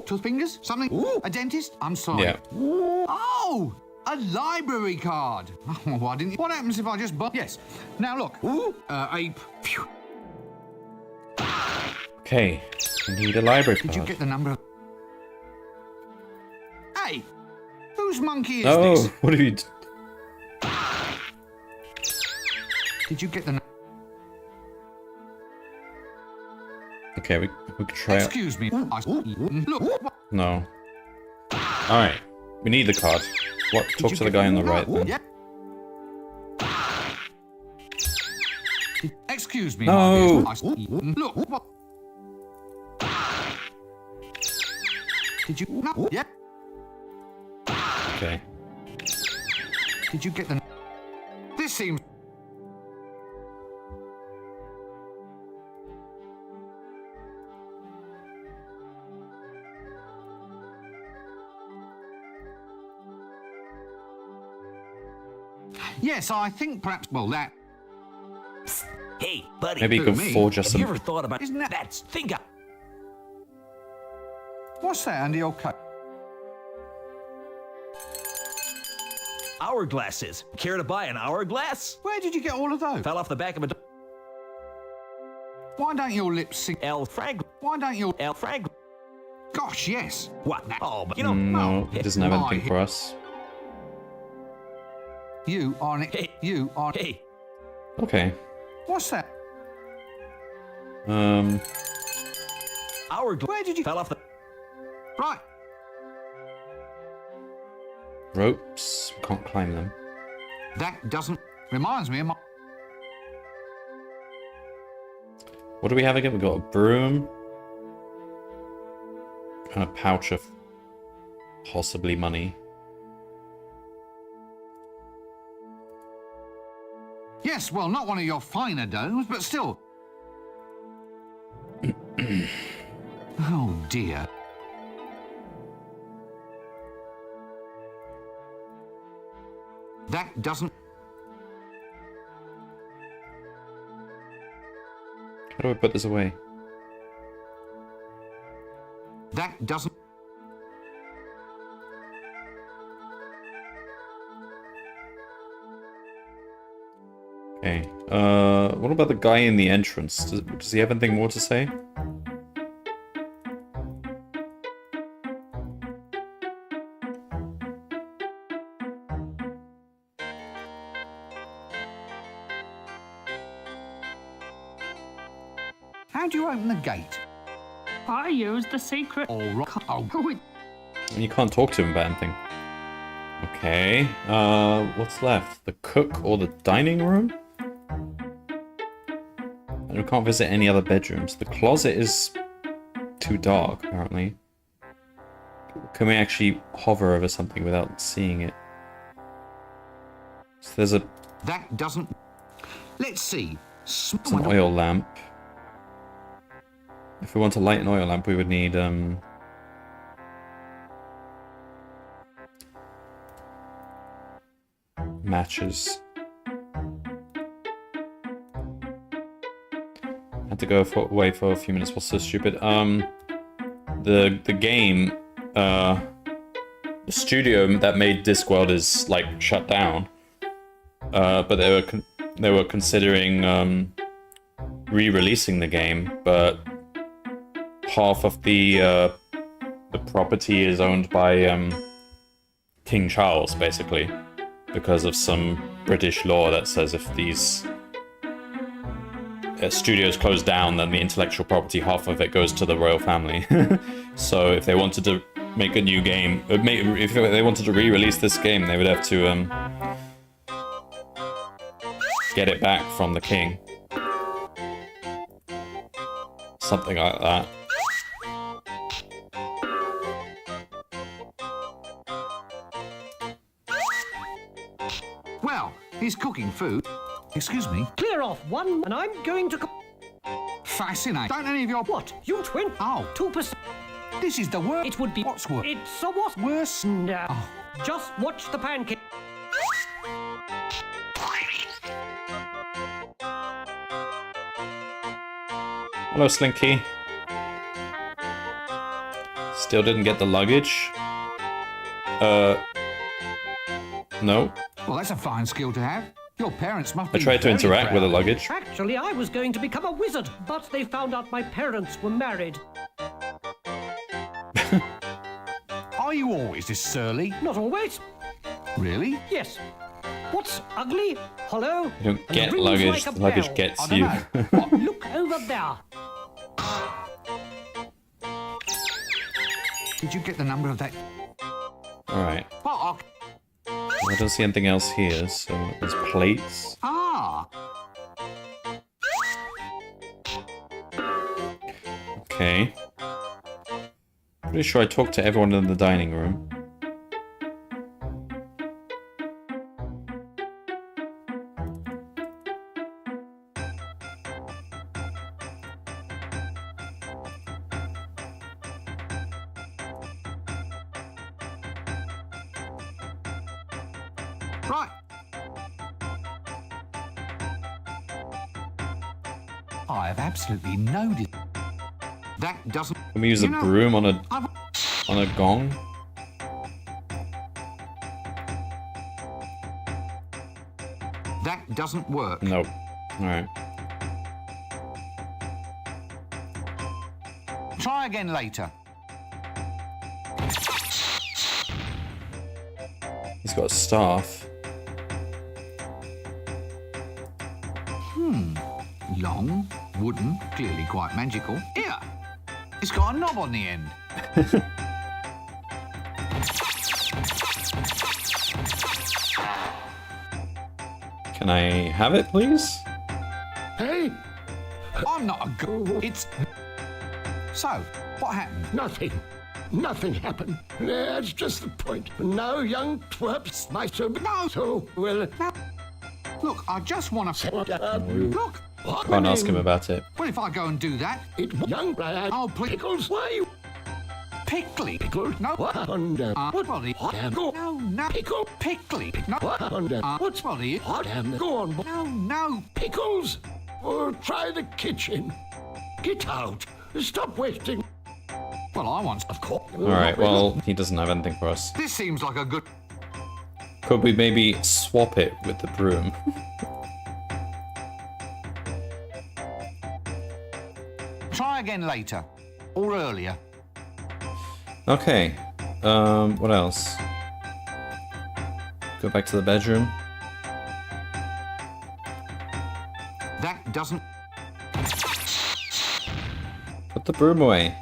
Tooth fingers? Something? A dentist? I'm sorry. Yeah. Oh! A library card. Oh, why didn't you? What happens if I just Yes. Now look. Ape. Phew. Okay. We need a library card. Did you get the number of... Hey! Whose monkey is Oh, this? what have you... Did you get the... Okay, we could try it. Excuse me. Look. No. Alright. We need the card. What? Talk to the guy on the right then. Yeah. Excuse me. No. Look. What? Did you? No. Yeah. Okay. Did you get the? This seems. Yes, I think perhaps. Well, that. Hey, buddy. Maybe you could me? forge us Have you some... ever thought about... Isn't that- That's... Think up. What's that under your coat? Hourglasses. Care to buy an hourglass? Where did you get all of those? Fell off the back of a... Why don't your lips sing? L. Frank. Why don't your? L. Frank. Gosh, yes. What? Oh, but you know... No, it doesn't have anything for us. You are an. Hey. You are. Hey. Okay. What's that? Hourglass. Where did you? Fell off the... Right. Ropes. We can't climb them. That doesn't. Reminds me of my. What do we have again? We've got a broom. And a pouch of possibly money. Yes, well, not one of your finer domes, but still. Oh dear. That doesn't. How do I put this away? That doesn't. Okay. What about the guy in the entrance? Does he have anything more to say? How do you open the gate? I use the secret. All right. Oh, You can't talk to him about anything. Okay. What's left? The cook or the dining room? And we can't visit any other bedrooms. The closet is too dark, apparently. Can we actually hover over something without seeing it? So there's a... that doesn't. Let's see. It's an oil lamp. If we want to light an oil lamp, we would need, matches. Had to go away for a few minutes. What's so stupid? The game, the studio that made Discworld is like shut down. But they were considering re-releasing the game, but half of the property is owned by King Charles, basically, because of some British law that says if these studios close down, then the intellectual property, half of it goes to the royal family. So if they wanted to make a new game, if they wanted to re-release this game, they would have to get it back from the king. Something like that. Well, he's cooking food. Excuse me. Clear off one, and I'm going to... Fascinating. Don't any of your. What? You twin? Oh. 2%. This is the worst. It would be... What's worse? It's a what? Worse? No. Just watch the pancake. Hello, Slinky. Still didn't get the luggage? No. Well, that's a fine skill to have. Your parents must I be tried to very interact with the proud. luggage. Actually, I was going to become a wizard, but they found out my parents were married. Are you always this surly? Not always. Really? Yes. What's ugly, hollow, You don't and get rings luggage, like a the luggage bell? gets I don't you. know. What? Look over there. Did you get the number of that? Alright. Oh, I don't see anything else here, so there's plates. ah. Okay. Pretty sure I talked to everyone in the dining room. Right. I have absolutely no... That doesn't... Can we use a You know, broom on I've... a gong? That doesn't work. Nope. Alright. Try again later. He's got a staff. Long, wooden, clearly quite magical. Here! It's got a knob on the end. Can I have it, please? Hey, I'm not a go. It's... So, what happened? nothing. Nothing happened. That's just the point. Now, young twerps, my so... No. So, well... Look, I just want to... Look! What? Can't ask him about it. Well, if I go and do that, It, young lad. I'll please... Pickles, why you... Pickly. Pickles? No. What under? What body? What am go? No, no. Pickle? Pickly. No. What under? What's body? What am? Go on, No, no. Pickles? Or try the kitchen. Get out. Stop wasting. Well, I want... Of course. Alright, well, he doesn't have anything for us. This seems like a good... Could we maybe swap it with the broom? Try again later. Or earlier. Okay. What else? Go back to the bedroom. That doesn't... Put the broom away.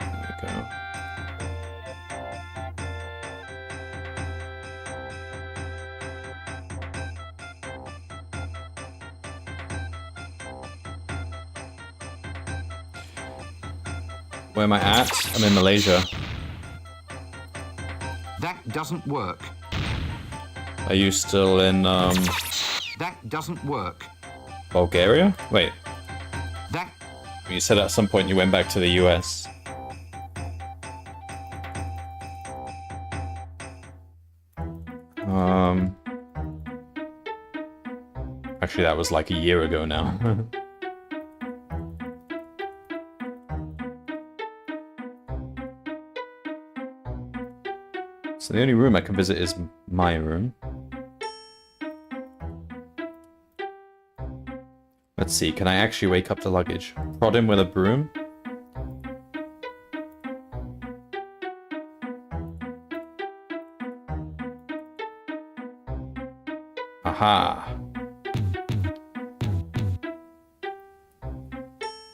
There we go. Where am I at? I'm in Malaysia. That doesn't work. Are you still in, That doesn't work. Bulgaria? Wait, That... you said at some point you went back to the US. Actually, that was like a year ago now. So the only room I can visit is my room. Let's see, can I actually wake up the luggage? Prod him with a broom? Aha!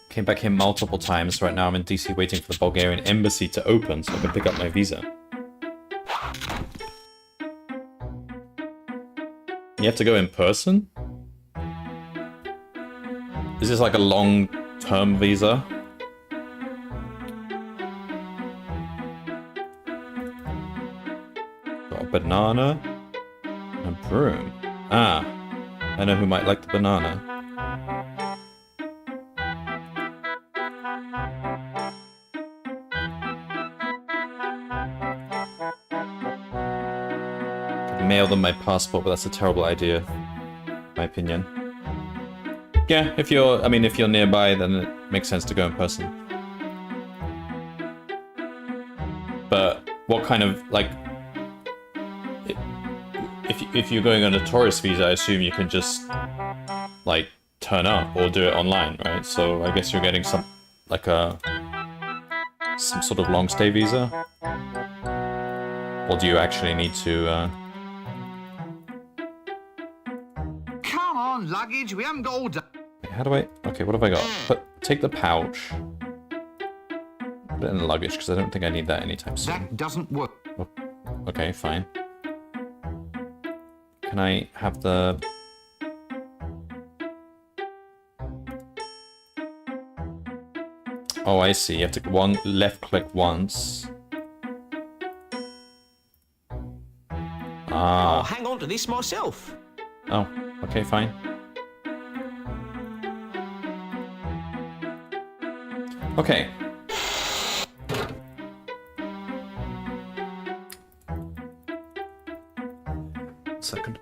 Came back here multiple times. Right now I'm in DC waiting for the Bulgarian embassy to open so I can pick up my visa. You have to go in person? Is this like a long-term visa? Got a banana and a broom. Ah, I know who might like the banana. mail them my passport, but that's a terrible idea, in my opinion. Yeah, if you're nearby, then it makes sense to go in person. But what kind of, like, if you're going on a tourist visa, I assume you can just, like, turn up or do it online, right? So I guess you're getting some sort of long stay visa, or do you actually need to? Come on, luggage. We haven't got all day. How do I? Okay, what have I got? Take the pouch. Put it in the luggage because I don't think I need that anytime soon. That doesn't work. Oh, okay, fine. Can I have the? Oh, I see. You have to left click once. Ah. I'll hang on to this myself. Oh, okay, fine. Okay. Second.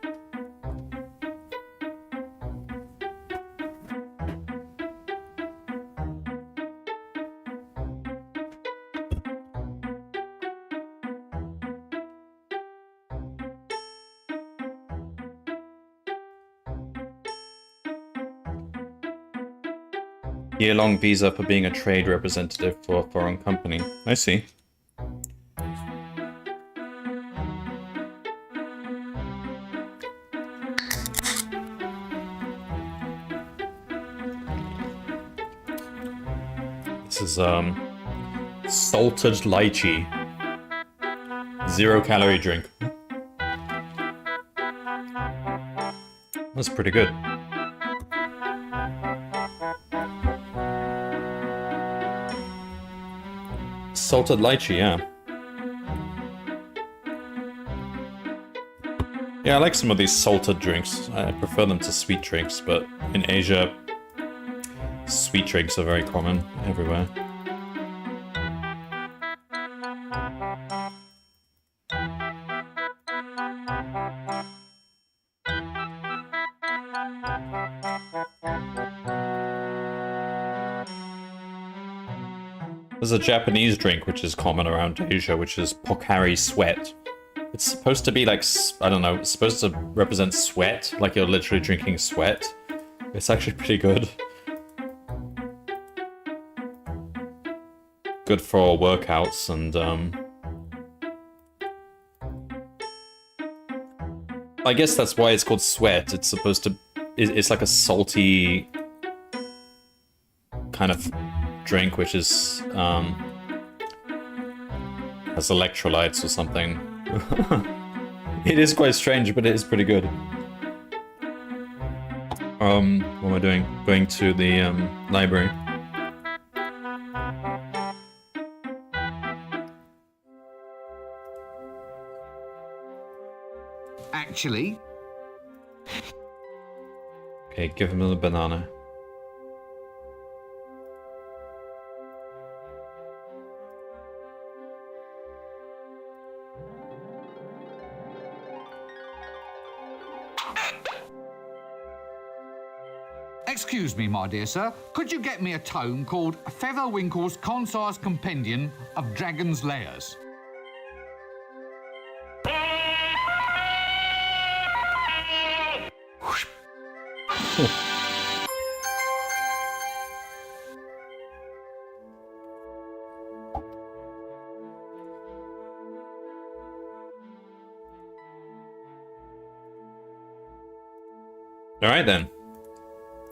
Year-long visa for being a trade representative for a foreign company. I see. This is salted lychee. 0-calorie drink. That's pretty good. Salted lychee, yeah. Yeah, I like some of these salted drinks. I prefer them to sweet drinks, but in Asia, sweet drinks are very common everywhere. There's a Japanese drink which is common around Asia, which is Pocari Sweat. It's supposed to be like, I don't know, it's supposed to represent sweat, like you're literally drinking sweat. It's actually pretty good. Good for workouts and, I guess that's why it's called sweat. It's supposed to, it's like a salty kind of drink, which is has electrolytes or something. It is quite strange, but it is pretty good. What am I doing? Going to the library. Actually. Okay, give him the banana. Excuse me, my dear sir. Could you get me a tome called Featherwinkle's Concise Compendium of Dragon's Lairs? Alright then.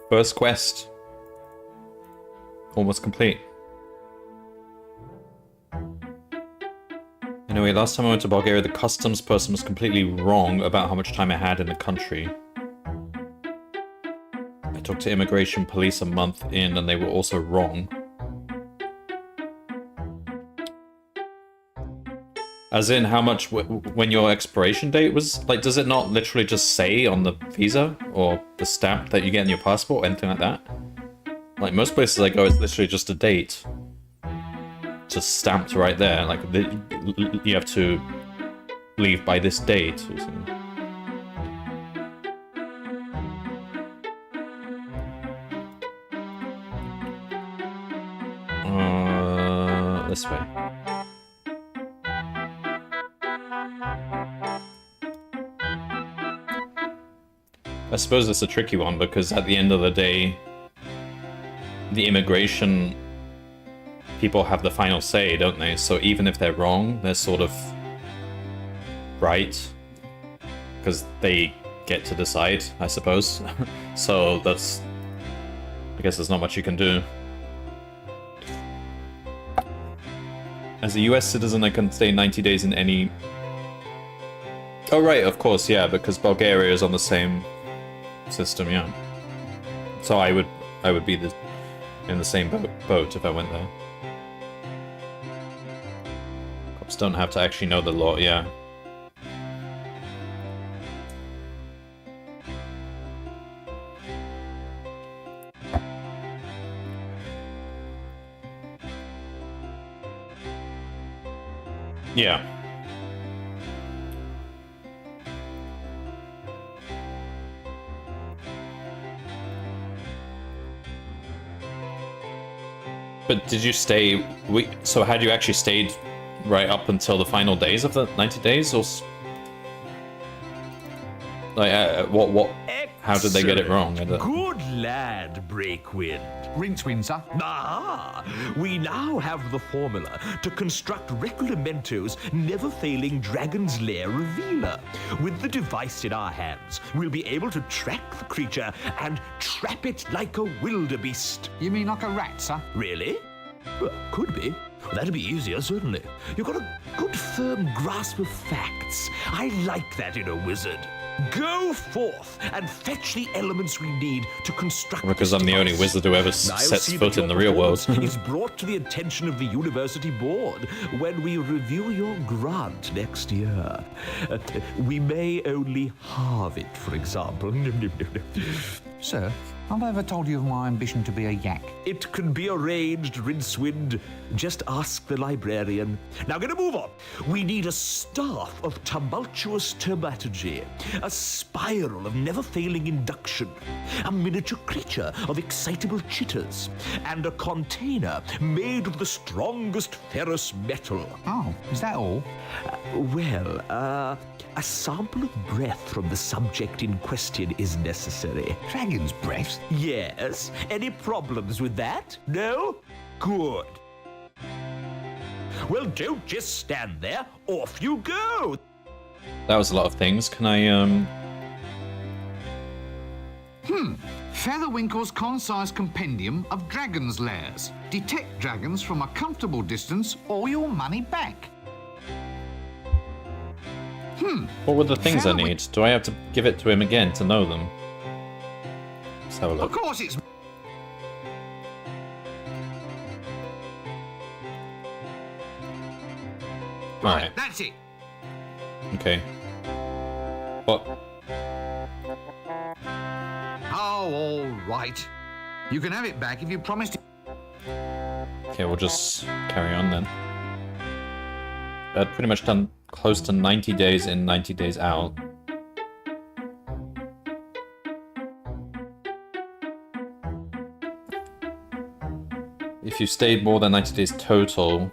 First quest. Almost complete. Anyway, last time I went to Bulgaria, the customs person was completely wrong about how much time I had in the country. I talked to immigration police a month in and they were also wrong. As in, how much, when your expiration date was, like, does it not literally just say on the visa or the stamp that you get in your passport or anything like that? Like, most places I go, it's literally just a date. Just stamped right there, like, you have to leave by this date or something. This way. I suppose it's a tricky one because at the end of the day, the immigration people have the final say, don't they? So even if they're wrong, they're sort of right because they get to decide, I suppose. So that's, I guess there's not much you can do. As a US citizen, I can stay 90 days in any... Oh right, of course, yeah, because Bulgaria is on the same system, yeah. So I would be in the same boat if I went there. Cops don't have to actually know the law, yeah. Yeah. But did you stay... So had you actually stayed right up until the final days of the 90 days? Or... Like, what... How did they get it wrong? Good lad, Breakwind. Rincewind, sir. Ah, we now have the formula to construct Reclamento's never-failing Dragon's Lair revealer. With the device in our hands, we'll be able to track the creature and trap it like a wildebeest. You mean like a rat, sir? Really? Well, could be. That'd be easier, certainly. You've got a good, firm grasp of facts. I like that in a wizard. Go forth and fetch the elements we need to construct. Because I'm the only wizard who ever sets foot in the real world. Is brought to the attention of the university board when we review your grant next year. We may only halve it, for example. Sir, have I ever told you of my ambition to be a yak? It can be arranged, Rincewind. Just ask the librarian. Now, gonna move on. We need a staff of tumultuous termaturgy, a spiral of never-failing induction, a miniature creature of excitable chitters, and a container made of the strongest ferrous metal. Oh, is that all? A sample of breath from the subject in question is necessary. Dragon's breath? Yes. Any problems with that? No? Good. Well, don't just stand there. Off you go. That was a lot of things. Can I, Featherwinkle's concise compendium of dragon's lairs. Detect dragons from a comfortable distance or your money back. What were the things I need? Do I have to give it to him again to know them? Let's have a look. Of course it's... Right. That's it. Okay. What? Oh, all right. You can have it back if you promise to... Okay, we'll just carry on then. I'd pretty much done close to 90 days in, 90 days out. If you stayed more than 90 days total,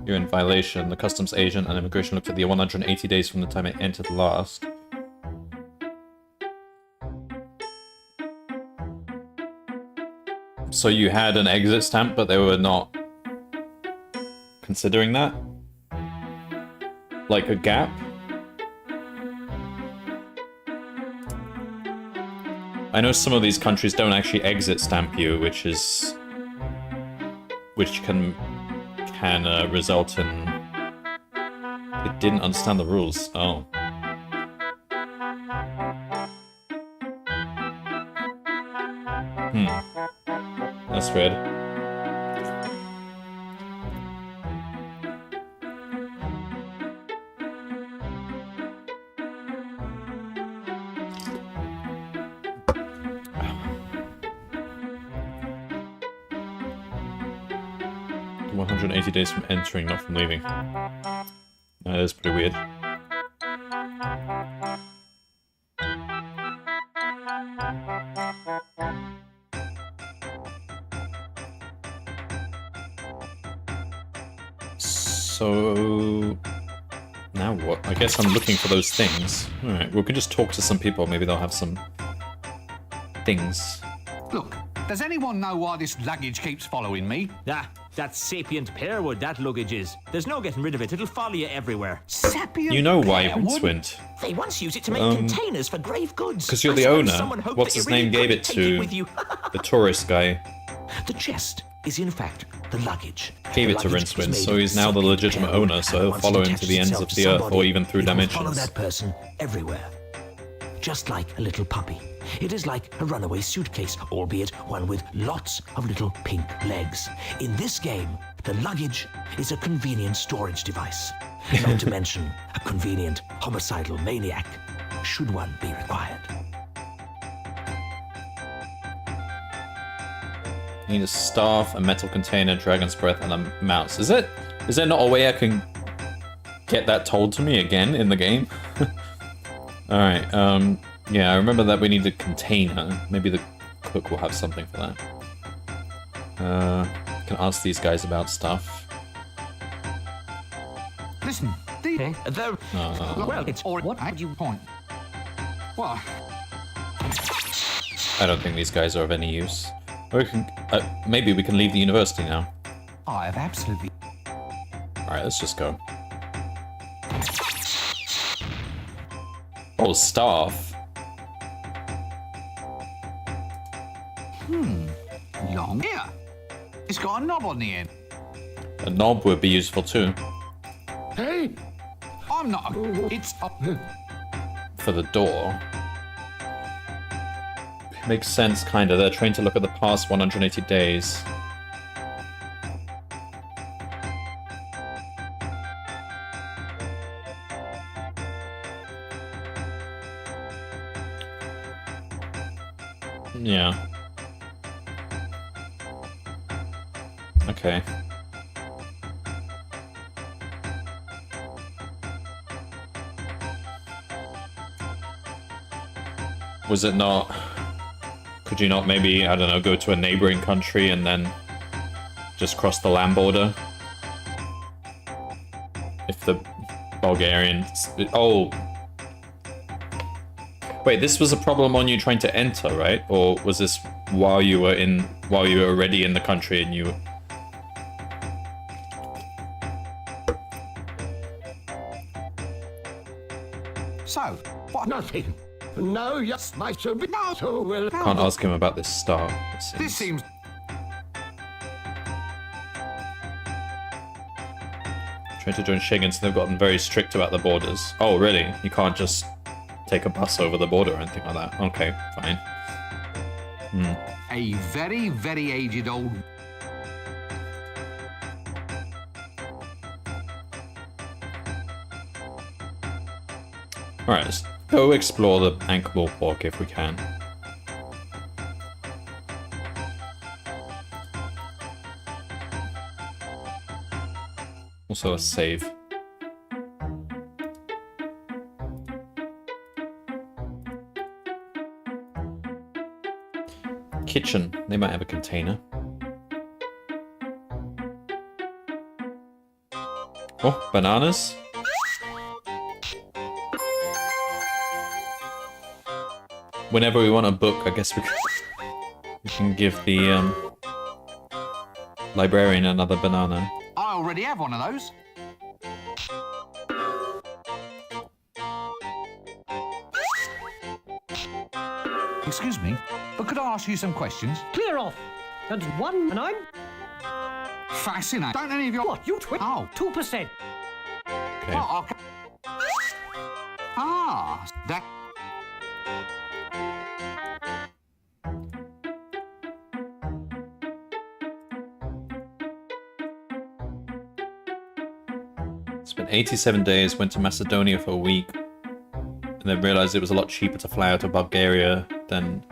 you're in violation. The customs agent and immigration looked at the 180 days from the time it entered last. So you had an exit stamp, but they were not considering that? Like a gap? I know some of these countries don't actually exit stamp you, which can result in... It didn't understand the rules. Oh. That's weird. The 180 days from entering, not from leaving. That is pretty weird. So... Now what? I guess I'm looking for those things. Alright, we could just talk to some people. Maybe they'll have some... things. Look, does anyone know why this luggage keeps following me? Ah, that's sapient pearwood, that luggage is. There's no getting rid of it. It'll follow you everywhere. Sapient You know why, pearwood? Rincewind. They once used it to make containers for grave goods. Because you're I the suppose owner. someone hoped What's that his you really name gave could it take to with you. the tourist guy? The chest is in fact the luggage. Gave The it to luggage is Rincewind, made so of he's now the sapient legitimate pearwood, owner, so and he'll once follow it him to the attaches ends of itself the to earth, or somebody, even through it will follow dimensions. that person everywhere. Just like a little puppy. It is like a runaway suitcase, albeit one with lots of little pink legs. In this game, the luggage is a convenient storage device. Not to mention a convenient homicidal maniac, should one be required. You need a staff, a metal container, dragon's breath, and a mouse. Is there not a way I can get that told to me again in the game? Alright, yeah, I remember that we need a container. Maybe the cook will have something for that. Can ask these guys about stuff. Listen, Though, well, it's or what would you point? Well, I don't think these guys are of any use. Or we can, maybe we can leave the university now. I have absolutely. Alright, let's just go. Oh, staff. Long here. It's got a knob on the end. A knob would be useful too. Hey! I'm not. It's up. For the door. Makes sense, kinda. They're trained to look at the past 180 days. Yeah. Okay. Was it not... Could you not maybe, I don't know, go to a neighboring country and then just cross the land border? If the Bulgarians... Oh! Wait, this was a problem on you trying to enter, right? Or was this while you were already in the country and you... So, what? Nothing. No, yes, my so be so well. Can't ask him about this star. This seems. Trying to join Schengen, so they've gotten very strict about the borders. Oh, really? You can't just take a bus over the border or anything like that? Okay, fine. A very, very aged old. Alright, let's go explore the Ankh-Morpork pork if we can. Also a save. Kitchen. They might have a container. Oh, bananas. Whenever we want a book, I guess we can give the librarian another banana. I already have one of those. Excuse me, but could I ask you some questions? Clear off. That's one, and I'm... Fascinating. Don't any of your... What, you Oh. 2%. Okay. Oh, okay. Ah, that... Spent 87 days, went to Macedonia for a week, and then realized it was a lot cheaper to fly out to Bulgaria than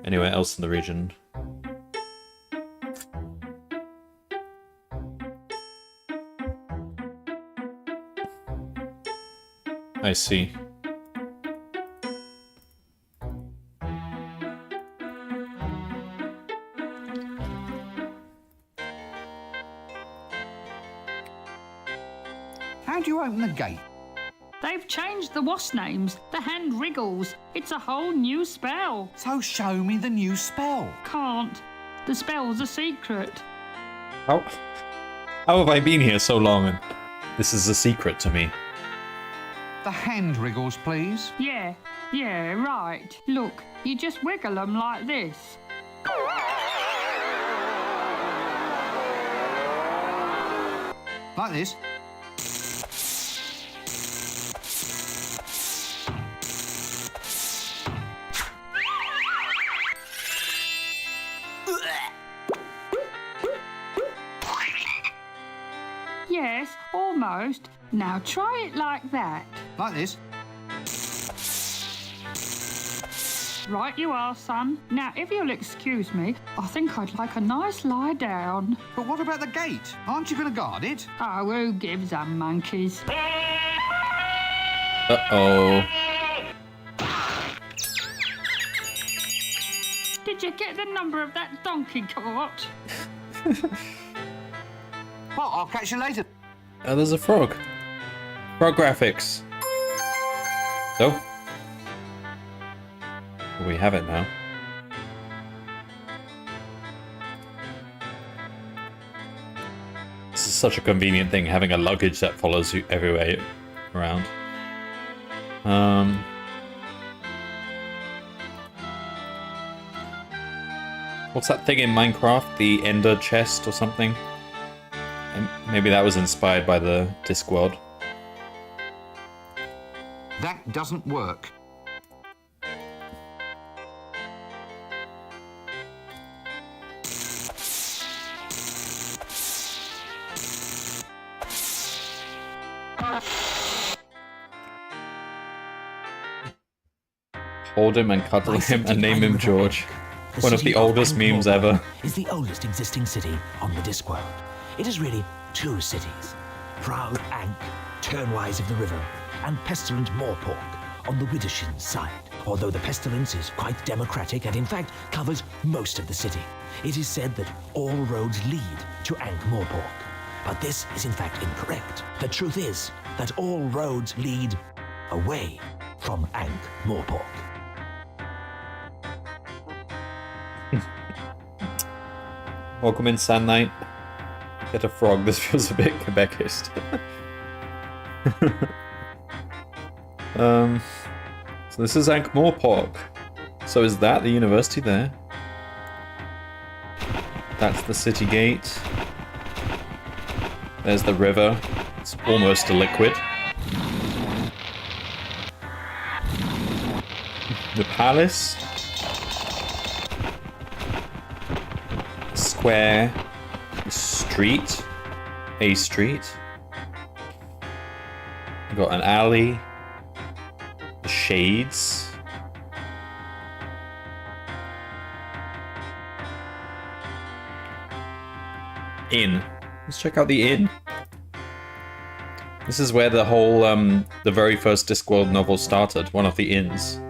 anywhere else in the region. I see. How do you open the gate? They've changed the wasp names. The hand wriggles. It's a whole new spell. So show me the new spell. Can't. The spell's a secret. How have I been here so long and this is a secret to me? The hand wriggles, please. Yeah, right. Look, you just wiggle them like this. Like this. Yes, almost. Now try it like that. Like this. Right you are, son. Now, if you'll excuse me, I think I'd like a nice lie down. But what about the gate? Aren't you going to guard it? Oh, who gives a monkeys? Uh-oh. Did you get the number of that donkey cart? Well, I'll catch you later. Oh, there's a frog. Frog graphics. Oh. We have it now. This is such a convenient thing, having a luggage that follows you everywhere around. What's that thing in Minecraft? The Ender chest or something? And maybe that was inspired by the Discworld. That doesn't work. Hold him and cuddle him and name him George. One of the oldest memes ever. Is the oldest existing city on the Discworld. It is really two cities. Proud Ankh, turnwise of the river, and pestilent Moorpork on the Widdershin side. Although the pestilence is quite democratic and in fact covers most of the city. It is said that all roads lead to Ankh Moorpork. But this is in fact incorrect. The truth is that all roads lead away from Ankh Moorpork. Welcome in, Sand Knight. Get a frog, this feels a bit Quebecist. So this is Ankh-Morpork. So is that the university there? That's the city gate. There's the river. It's almost a liquid. The palace. Square. Street. A street. We've got an alley. The shades. Inn. Let's check out the inn. This is where the whole, the very first Discworld novel started. One of the inns.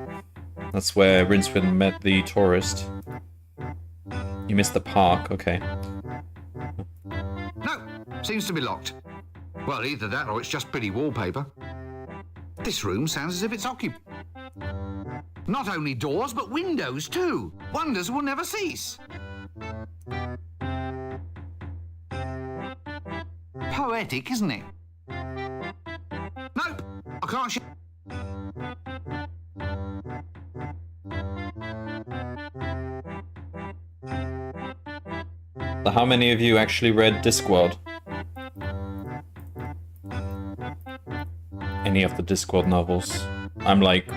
That's where Rincewind met the tourist. You missed the park, okay. No, seems to be locked. Well, either that or it's just pretty wallpaper. This room sounds as if it's occupied. Not only doors, but windows too. Wonders will never cease. Poetic, isn't it? Nope, I can't So how many of you actually read Discworld? Any of the Discworld novels? I'm like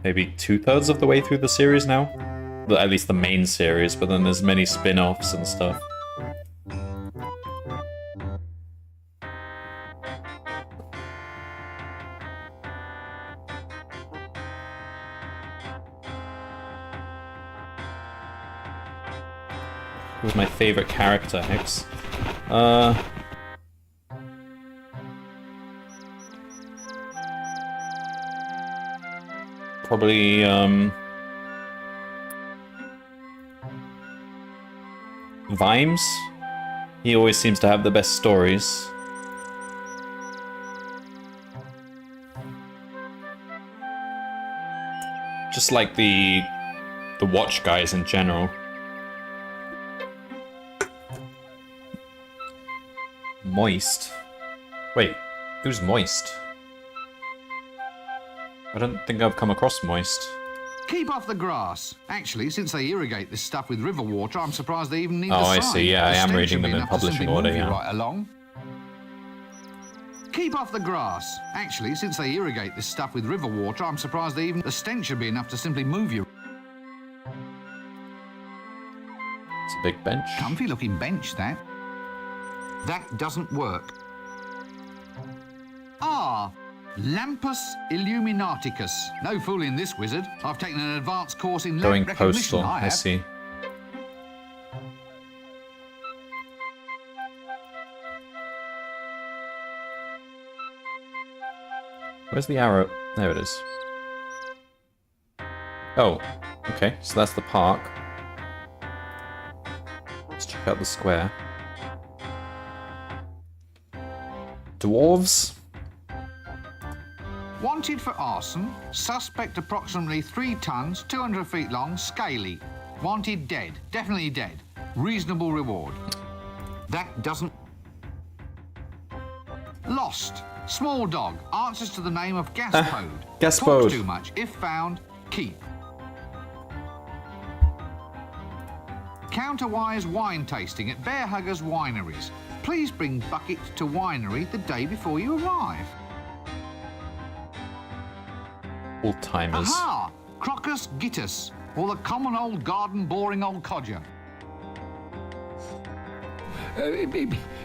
maybe 2/3 of the way through the series now. At least the main series, but then there's many spin-offs and stuff. Who's my favorite character, Hex? Probably, Vimes? He always seems to have the best stories. Just like the watch guys in general. Moist. Wait, who's Moist? I don't think I've come across Moist. Keep off the grass. Actually, since they irrigate this stuff with river water, I'm surprised they even need the Oh, I sign. see. Yeah, I The am stench reading would be them in enough to publishing simply order, move you yeah. right along. Keep off the grass. Actually, since they irrigate this stuff with river water, I'm surprised they even... The stench should be enough to simply move you. It's a big bench. Comfy looking bench, that. That doesn't work. Ah, Lampus Illuminaticus. No fooling this wizard. I've taken an advanced course in Going lamp recognition, postal, I I have. see. Where's the arrow? There it is. Oh, okay, so that's the park. Let's check out the square. Dwarves? Wanted for arson. Suspect approximately 3 tons, 200 feet long, scaly. Wanted dead. Definitely dead. Reasonable reward. That doesn't... Lost. Small dog. Answers to the name of Gaspode. Gaspode. Talks too much. If found, keep. Counterwise wine tasting at Bear Huggers Wineries. Please bring bucket to winery the day before you arrive. Old timers. Aha! Crocus gitus, or the common old garden boring old codger.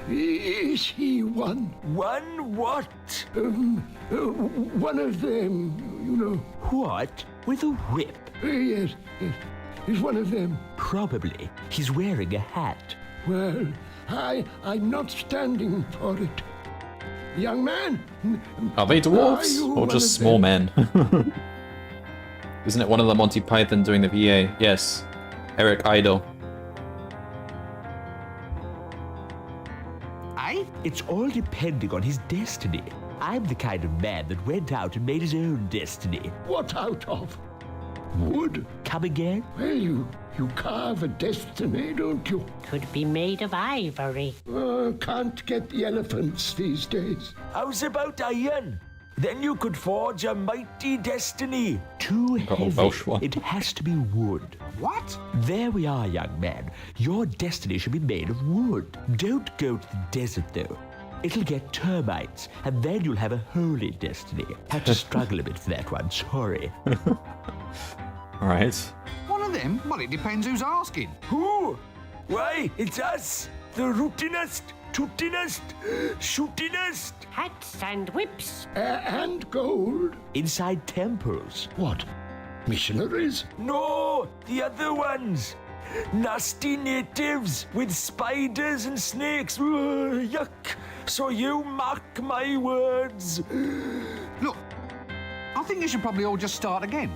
Is he one? One what? One of them, you know. What? With a whip? Yes, yes. He's one of them. Probably. He's wearing a hat. Well, I'm not standing for it. Young man. Are they Are dwarves? you Or one just of small them? men? Isn't it one of the Monty Python doing the VA? Yes. Eric Idle. Eh? It's all depending on his destiny. I'm the kind of man that went out and made his own destiny. What out of? Wood? Come again? Well, you carve a destiny, don't you? Could be made of ivory. Can't get the elephants these days. How's about iron? Then you could forge a mighty destiny. Too Got a heavy. Welsh one. It has to be wood. What? There we are, young man. Your destiny should be made of wood. Don't go to the desert, though. It'll get termites, and then you'll have a holy destiny. Had to struggle a bit for that one, sorry. Alright. One of them? Well, it depends who's asking. Who? Why, it's us, the rootinest, tootinest, shootinest. Hats and whips. And gold. Inside temples. What? Missionaries? No, the other ones. Nasty natives with spiders and snakes. Ugh, yuck. So you mark my words. Look, I think you should probably all just start again.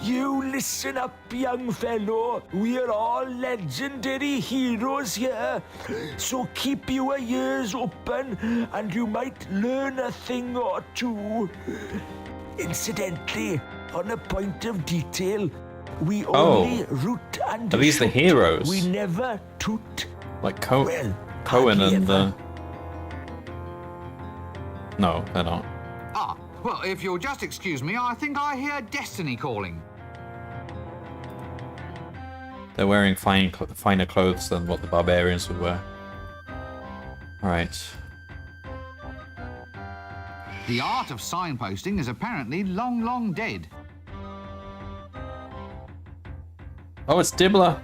You listen up, young fellow. We're all legendary heroes here. So keep your ears open and you might learn a thing or two. Incidentally, on a point of detail, we only root and Are these the shoot. heroes? We never toot. Like Well, Cohen hardly and ever. No, they're not. Ah, well, if you'll just excuse me, I think I hear Destiny calling. They're wearing finer clothes than what the barbarians would wear. Alright. The art of signposting is apparently long, long dead. Oh, it's Dibbler.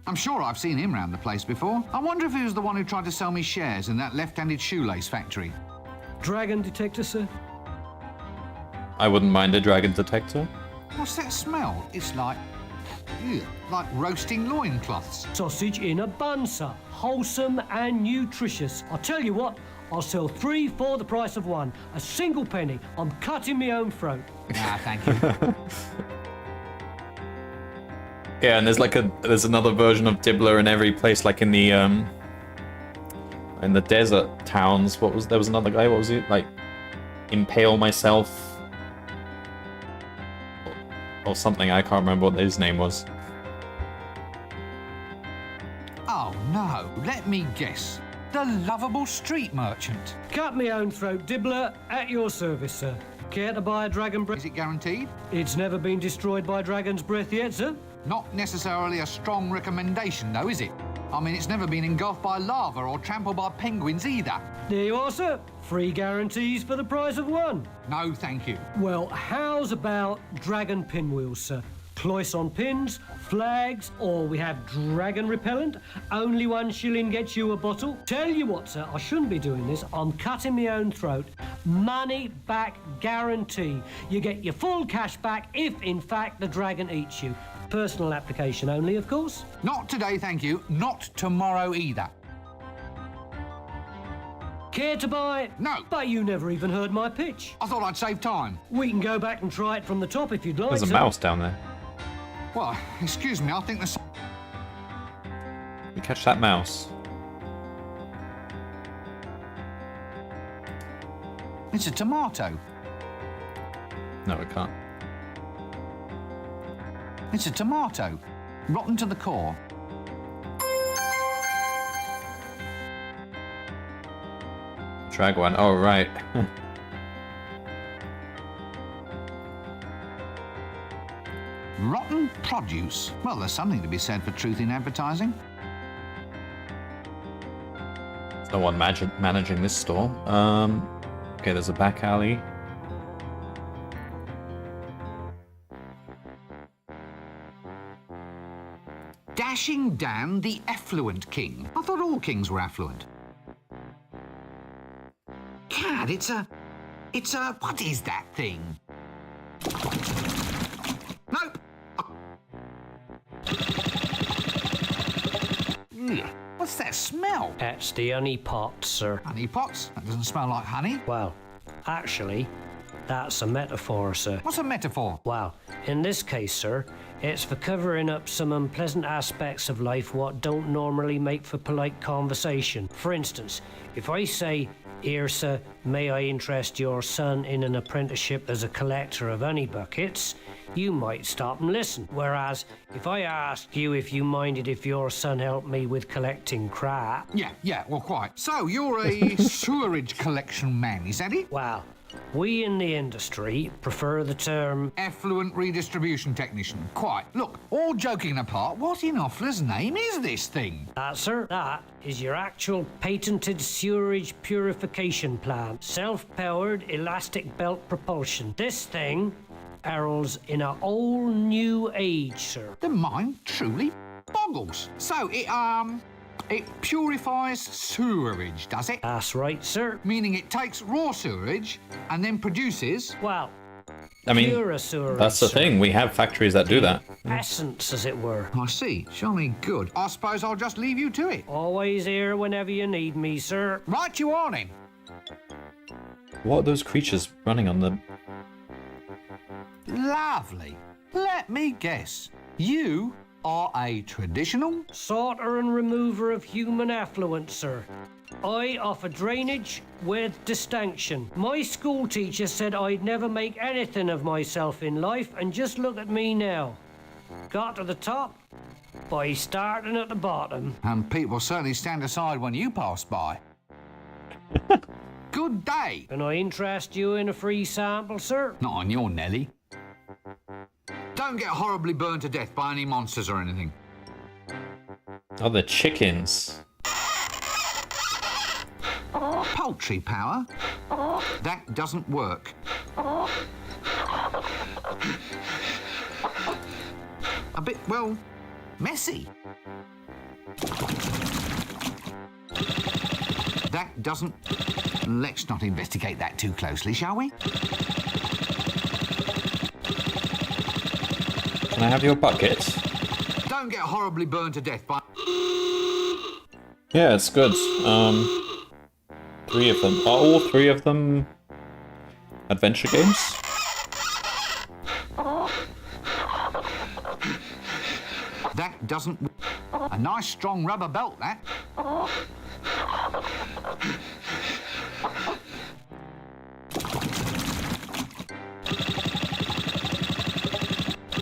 I'm sure I've seen him round the place before. I wonder if he was the one who tried to sell me shares in that left-handed shoelace factory. Dragon detector, sir? I wouldn't mind a dragon detector. What's that smell? It's like... Ew, like roasting loincloths. Sausage in a bun, sir. Wholesome and nutritious. I'll tell you what, I'll sell 3 for the price of 1. A single penny. I'm cutting my own throat. Ah, thank you. Yeah, and there's another version of Dibbler in every place, like in the desert towns. There was another guy, what was he? Like, impale myself or something. I can't remember what his name was. Oh no, let me guess. The lovable street merchant. Cut me own throat, Dibbler, at your service, sir. Care to buy a dragon breath? Is it guaranteed? It's never been destroyed by dragon's breath yet, sir. Not necessarily a strong recommendation, though, is it? I mean, it's never been engulfed by lava or trampled by penguins either. There you are, sir. Free guarantees for the price of one. No, thank you. Well, how's about dragon pinwheels, sir? Cloisson pins, flags, or we have dragon repellent. Only £1 gets you a bottle. Tell you what, sir, I shouldn't be doing this. I'm cutting my own throat. Money back guarantee. You get your full cash back if, in fact, the dragon eats you. Personal application only, of course. Not today, thank you. Not tomorrow either. Care to buy it? No. But you never even heard my pitch. I thought I'd save time. We can go back and try it from the top if you'd like. There's a sir. mouse down there. Well, excuse me, I think there's... You catch that mouse. It's a tomato. No, it can't. It's a tomato. Rotten to the core. Drag one. Oh, right. Rotten produce. Well, there's something to be said for truth in advertising. There's no one managing this store. Okay, there's a back alley. Dashing Dan, the affluent king. I thought all kings were affluent. Cad, it's a... What is that thing? Nope. Ugh, what's that smell? That's the honey pot, sir. Honey pots? That doesn't smell like honey. Well, actually, that's a metaphor, sir. What's a metaphor? Well, in this case, sir, it's for covering up some unpleasant aspects of life what don't normally make for polite conversation. For instance, if I say, "Here, sir, may I interest your son in an apprenticeship as a collector of honey buckets?" you might stop and listen. Whereas, if I asked you if you minded if your son helped me with collecting crap... Yeah, well, quite. So, you're a sewerage collection man, is that it? Well, we in the industry prefer the term... Effluent redistribution technician. Quite. Look, all joking apart, what in Offler's name is this thing? That, sir, that is your actual patented sewerage purification plant. Self-powered elastic belt propulsion. This thing heralds in a whole new age, sir. The mind truly boggles. So, it purifies sewerage, does it? That's right, sir. Meaning it takes raw sewerage and then produces... Well, I mean, pure sewerage, that's the sir. thing. We have factories that do that. Essence, as it were. I see. Jolly good. I suppose I'll just leave you to it. Always here whenever you need me, sir. Right you are, then. What are those creatures running on the... Lovely. Let me guess. You are a traditional... Sorter and remover of human affluent, sir. I offer drainage with distinction. My school teacher said I'd never make anything of myself in life, and just look at me now. Got to the top by starting at the bottom. And people certainly stand aside when you pass by. Good day. Can I interest you in a free sample, sir? Not on your Nelly. Don't get horribly burned to death by any monsters or anything. Oh, the chickens. Poultry power? That doesn't work. A bit, well, messy. That doesn't... Let's not investigate that too closely, shall we? Can I have your bucket? Don't get horribly burned to death by... Yeah, it's good. 3 of them. Are all 3 of them adventure games? That doesn't... A nice strong rubber belt, that.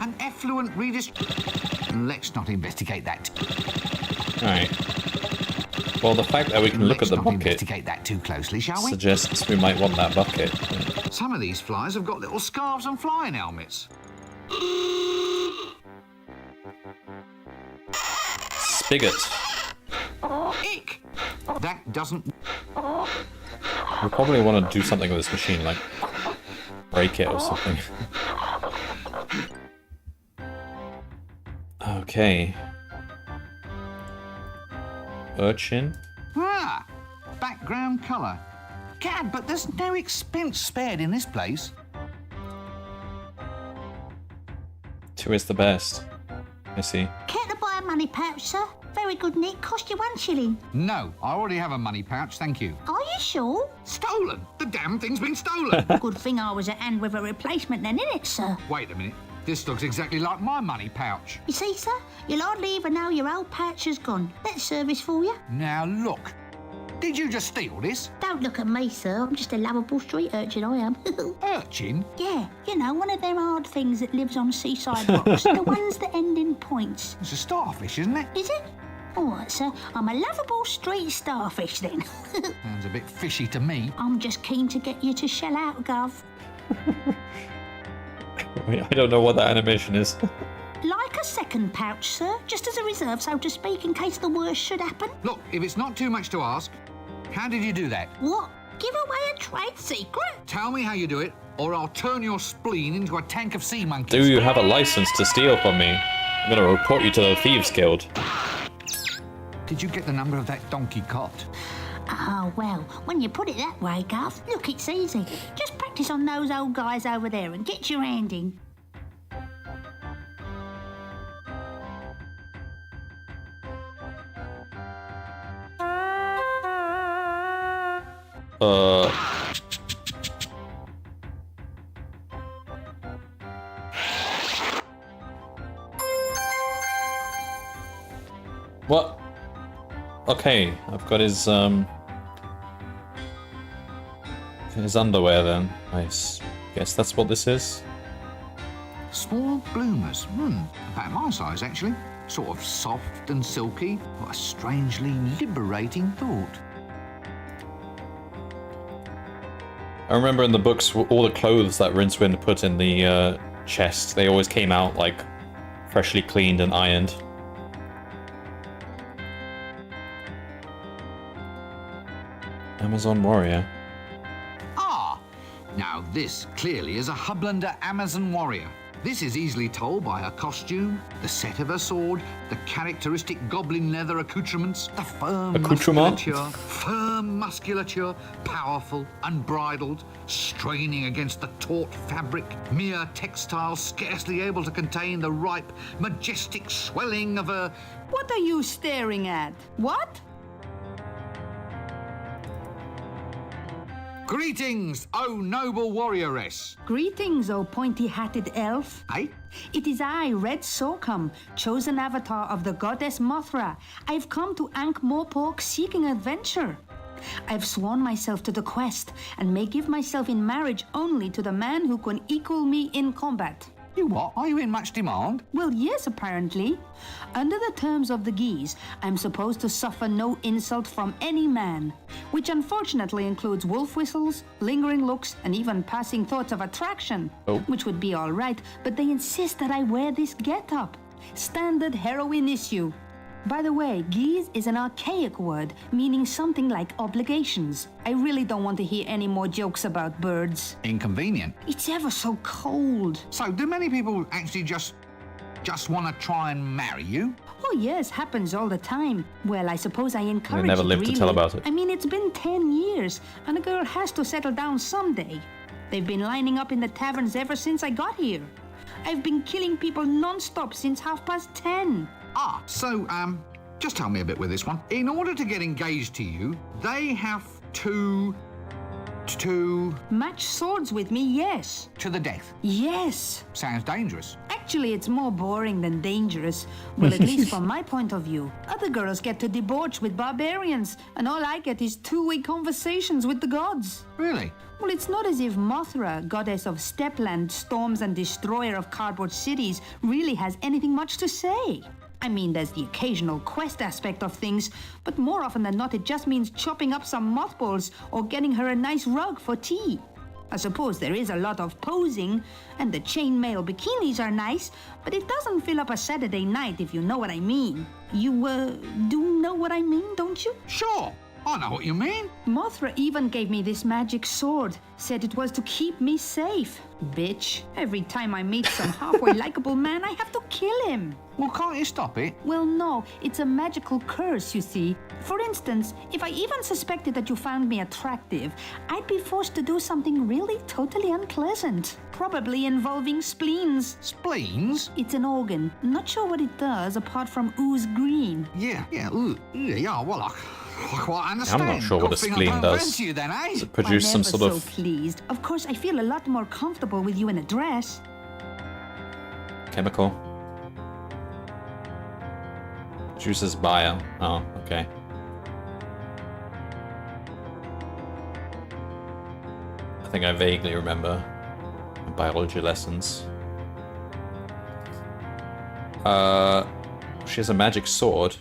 A fluent Let's not investigate that. Alright. Well, the fact that we can look at the Let's not bucket investigate that too closely, shall we? suggests we might want that bucket. Some of these flies have got little scarves and flying helmets. Spigot. Ick! That doesn't... We probably want to do something with this machine, like break it or something. Okay. Urchin. Ah! Background colour. Gad, but there's no expense spared in this place. 2 is the best. I see. Care to buy a money pouch, sir? Very good, Nick. Cost you 1 shilling. No, I already have a money pouch, thank you. Are you sure? Stolen! The damn thing's been stolen! Good thing I was at hand with a replacement then, innit, sir? Wait a minute. This looks exactly like my money pouch. You see, sir? You'll hardly even know your old pouch has gone. Better service for you. Now look. Did you just steal this? Don't look at me, sir. I'm just a lovable street urchin, I am. Urchin? Yeah, you know, one of them hard things that lives on seaside rocks. The ones that end in points. It's a starfish, isn't it? Is it? All right, sir. I'm a lovable street starfish, then. Sounds a bit fishy to me. I'm just keen to get you to shell out, Gov. Wait, I don't know what that animation is. Like a second pouch, sir. Just as a reserve, so to speak, in case the worst should happen. Look, if it's not too much to ask, how did you do that? What? Give away a trade secret? Tell me how you do it, or I'll turn your spleen into a tank of sea monkeys. Do you have a license to steal from me? I'm gonna report you to the Thieves Guild. Did you get the number of that donkey cot? Oh, well, when you put it that way, Gov, look, it's easy. Just practice on those old guys over there and get your hand in. What? Okay, I've got his underwear then. I guess that's what this is. Small bloomers. About my size, actually. Sort of soft and silky. What a strangely liberating thought. I remember in the books, all the clothes that Rincewind put in the chest, they always came out, like, freshly cleaned and ironed. Amazon warrior. Ah! Now this clearly is a Hublander Amazon warrior. This is easily told by her costume, the set of her sword, the characteristic goblin leather accoutrements, the firm musculature, powerful, unbridled, straining against the taut fabric, mere textile scarcely able to contain the ripe, majestic swelling of a... What are you staring at? What? Greetings, O noble warrioress! Greetings, O pointy-hatted elf. Eh? It is I, Red Sorghum, chosen avatar of the goddess Mothra. I've come to Ankh-Morpork seeking adventure. I've sworn myself to the quest, and may give myself in marriage only to the man who can equal me in combat. You what? Are you in much demand? Well, yes, apparently. Under the terms of the Geese, I'm supposed to suffer no insult from any man, which unfortunately includes wolf whistles, lingering looks, and even passing thoughts of attraction, which would be all right, but they insist that I wear this getup. Standard heroine issue. By the way, geese is an archaic word, meaning something like obligations. I really don't want to hear any more jokes about birds. Inconvenient. It's ever so cold. So, do many people actually just want to try and marry you? Oh yes, happens all the time. Well, I suppose I encourage it. never lived really. to tell about it. I mean, it's been 10 years, and a girl has to settle down someday. They've been lining up in the taverns ever since I got here. I've been killing people non-stop since 10:30. Ah, so, just tell me a bit with this one. In order to get engaged to you, they have to To... Match swords with me, yes. to the death. Yes. Sounds dangerous. Actually, it's more boring than dangerous. Well, at least from my point of view. Other girls get to debauch with barbarians, and all I get is two-way conversations with the gods. Really? Well, it's not as if Mothra, goddess of stepland, storms, and destroyer of cardboard cities, really has anything much to say. I mean, there's the occasional quest aspect of things, but more often than not, it just means chopping up some mothballs or getting her a nice rug for tea. I suppose there is a lot of posing, and the chainmail bikinis are nice, but it doesn't fill up a Saturday night, if you know what I mean. You, do know what I mean, don't you? Sure. I know what you mean. Mothra even gave me this magic sword, said it was to keep me safe. Bitch, every time I meet some halfway likable man, I have to kill him. Well, can't you stop it? Well, no, it's a magical curse, you see. For instance, if I even suspected that you found me attractive, I'd be forced to do something really totally unpleasant. Probably involving spleens. Spleens? It's an organ. Not sure what it does apart from ooze green. Yeah, well, I quite understand. I'm not sure what a Good thing I spleen don't does. fancy you then, eh? Does it produce I'm some never sort so of pleased. Of course, I feel a lot more comfortable with you in a dress. chemical? Juices bio. Oh, okay. I think I vaguely remember my biology lessons. She has a magic sword.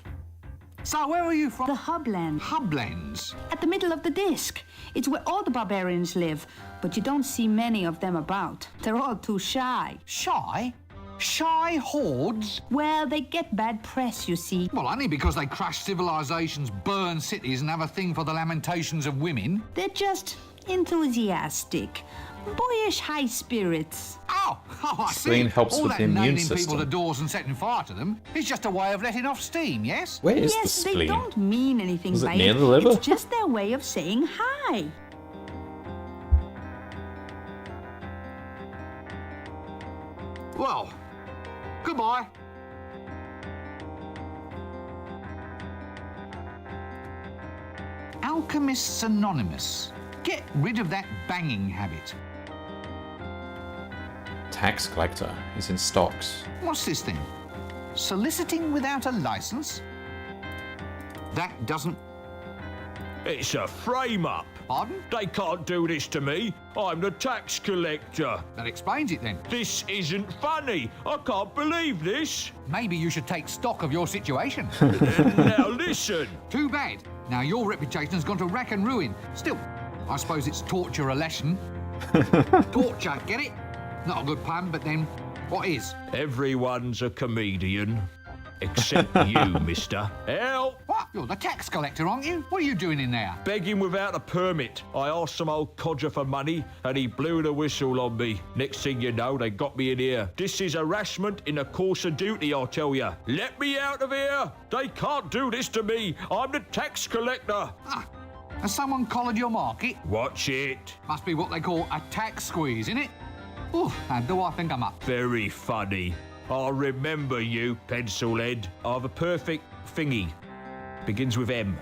So, where are you from? The Hubland. Hublands. At the middle of the disc. It's where all the barbarians live, but you don't see many of them about. They're all too shy. Shy? Shy hordes? Well, they get bad press, you see. Well, only because they crash civilizations, burn cities, and have a thing for the lamentations of women. They're just enthusiastic. Boyish high spirits. Oh, I see. Spleen helps All with that the immune nailing system. people to doors and setting fire to them is just a way of letting off steam, yes? Where is the Yes, they spleen? don't mean anything Was it by near it. the liver? It's just their way of saying hi. Well, goodbye. Alchemists Anonymous. Get rid of that banging habit. Tax collector. He's in stocks. What's this thing? Soliciting without a license? That doesn't... It's a frame-up. Pardon? They can't do this to me. I'm the tax collector. That explains it then. This isn't funny. I can't believe this. Maybe you should take stock of your situation. Now listen. Too bad. Now your reputation's gone to rack and ruin. Still, I suppose it's torture a lesson. Torture, get it? Not a good pun, but then, what is? Everyone's a comedian. Except you, mister. Help! What? You're the tax collector, aren't you? What are you doing in there? Begging without a permit. I asked some old codger for money and he blew the whistle on me. Next thing you know, they got me in here. This is harassment in the course of duty, I'll tell you. Let me out of here! They can't do this to me. I'm the tax collector. Ah, has someone collared your market? Watch it. Must be what they call a tax squeeze, innit? Ooh, and do I think I'm up? Very funny. I'll remember you, pencilhead. I've a perfect thingy. Begins with M.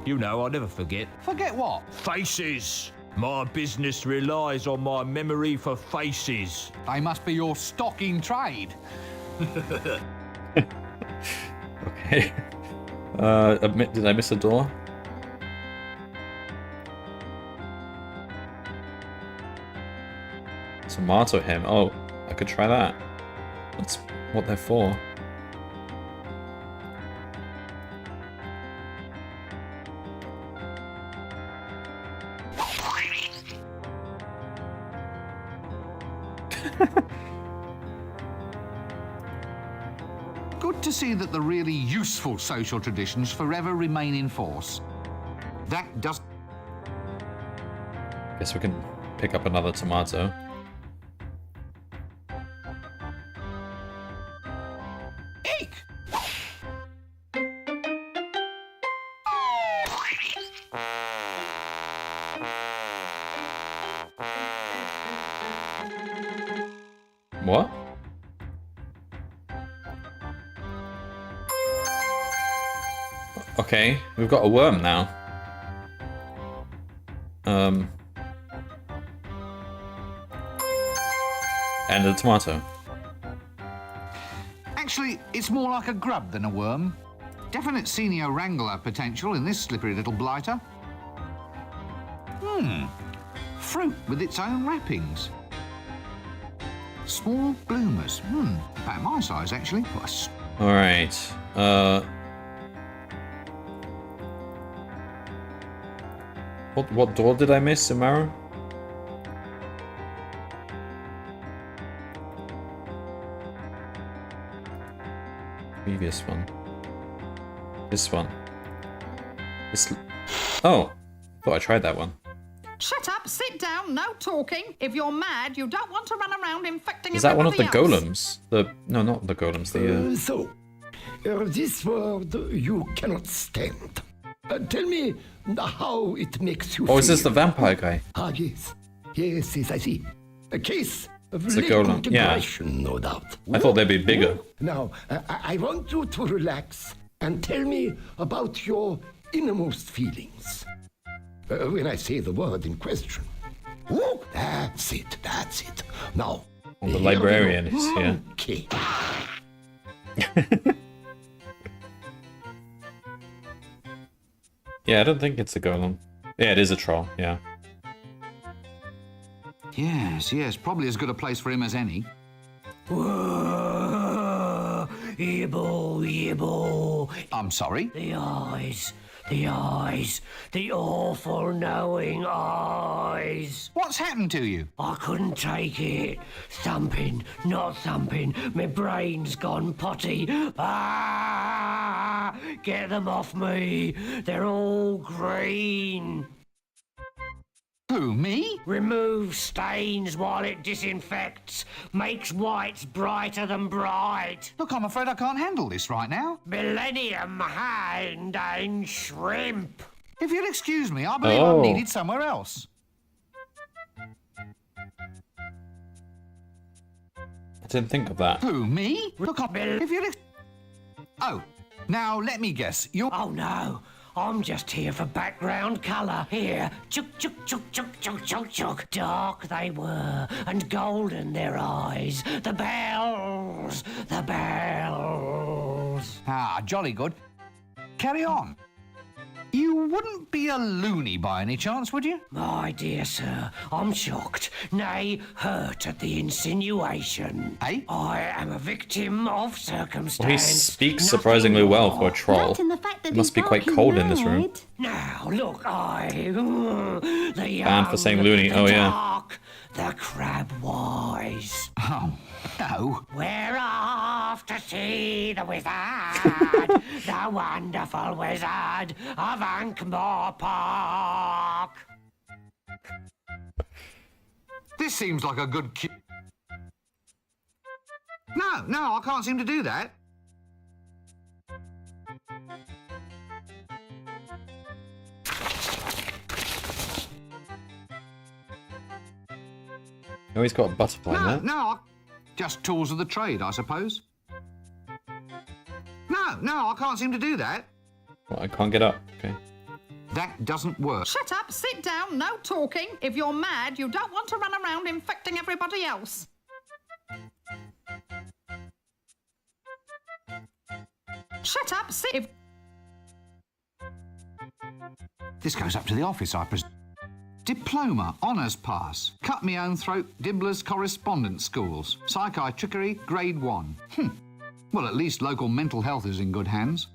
You know, I'll never forget. Forget what? Faces. My business relies on my memory for faces. They must be your stock in trade. Okay. Did I miss a door? Tomato him. Oh, I could try that. That's what they're for. Good to see that the really useful social traditions forever remain in force. That does... Guess we can pick up another tomato. Eek! What? Okay, we've got a worm now. And a tomato. Actually, it's more like a grub than a worm. Definite senior wrangler potential in this slippery little blighter. Fruit with its own wrappings. Small bloomers. About my size, actually. Alright. What door did I miss, Amaro? Previous one. This one. This. Oh, thought I tried that one. Shut up, sit down, no talking. If you're mad, you don't want to run around infecting Is that one of the everybody golems? else. No, not the golems. This world you cannot stand. Tell me how it makes you Oh, feel. is this the vampire guy? Ah, yes. Yes, I see. A case of It's a late golem, yeah. integration, no doubt. I thought they'd be bigger. Now, I want you to relax and tell me about your innermost feelings. When I say the word in question. Oh, that's it. Now, Well, the librarian is here. Okay. Yeah, I don't think it's a golem. Yeah, it is a troll, yeah. Yes, probably as good a place for him as any. Yibble. I'm sorry? The eyes, the awful knowing eyes. What's happened to you? I couldn't take it. Thumping, not thumping. My brain's gone potty. Ah! Get them off me. They're all green. Who, me? Remove stains while it disinfects. Makes whites brighter than bright. Look, I'm afraid I can't handle this right now. Millennium hand and shrimp. If you'll excuse me, I believe Oh. I'm needed somewhere else. I didn't think of that. Who, me? Look, if you'll Oh, now let me guess. You're... Oh no, I'm just here for background colour. Here, chuk chuk chuk chuk chuk chuk chuk. Dark they were, and golden their eyes. The bells. Ah, jolly good. Carry on. You wouldn't be a loony by any chance, would you? My dear sir, I'm shocked, nay, hurt at the insinuation. Eh? I am a victim of circumstance. Well, he speaks Nothing surprisingly well more. for a troll. Not in the fact that It must he's be quite barking cold in this room. mad. Now, look, the young, Banned for saying loony, the oh, yeah. dark, the crab wise. Oh, no. We're off to see the wizard, the wonderful wizard of Ankh-Morpork. This seems like a good No, I can't seem to do that. Oh, he's got a butterfly in there. Just tools of the trade, I suppose. No, I can't seem to do that. Well, I can't get up. Okay. That doesn't work. Shut up, sit down, no talking. If you're mad, you don't want to run around infecting everybody else. Shut up, sit. This goes up to the office, I presume. Diploma, honours pass, cut me own throat, Dibbler's correspondence schools, psychiatry, grade 1. Well, at least local mental health is in good hands.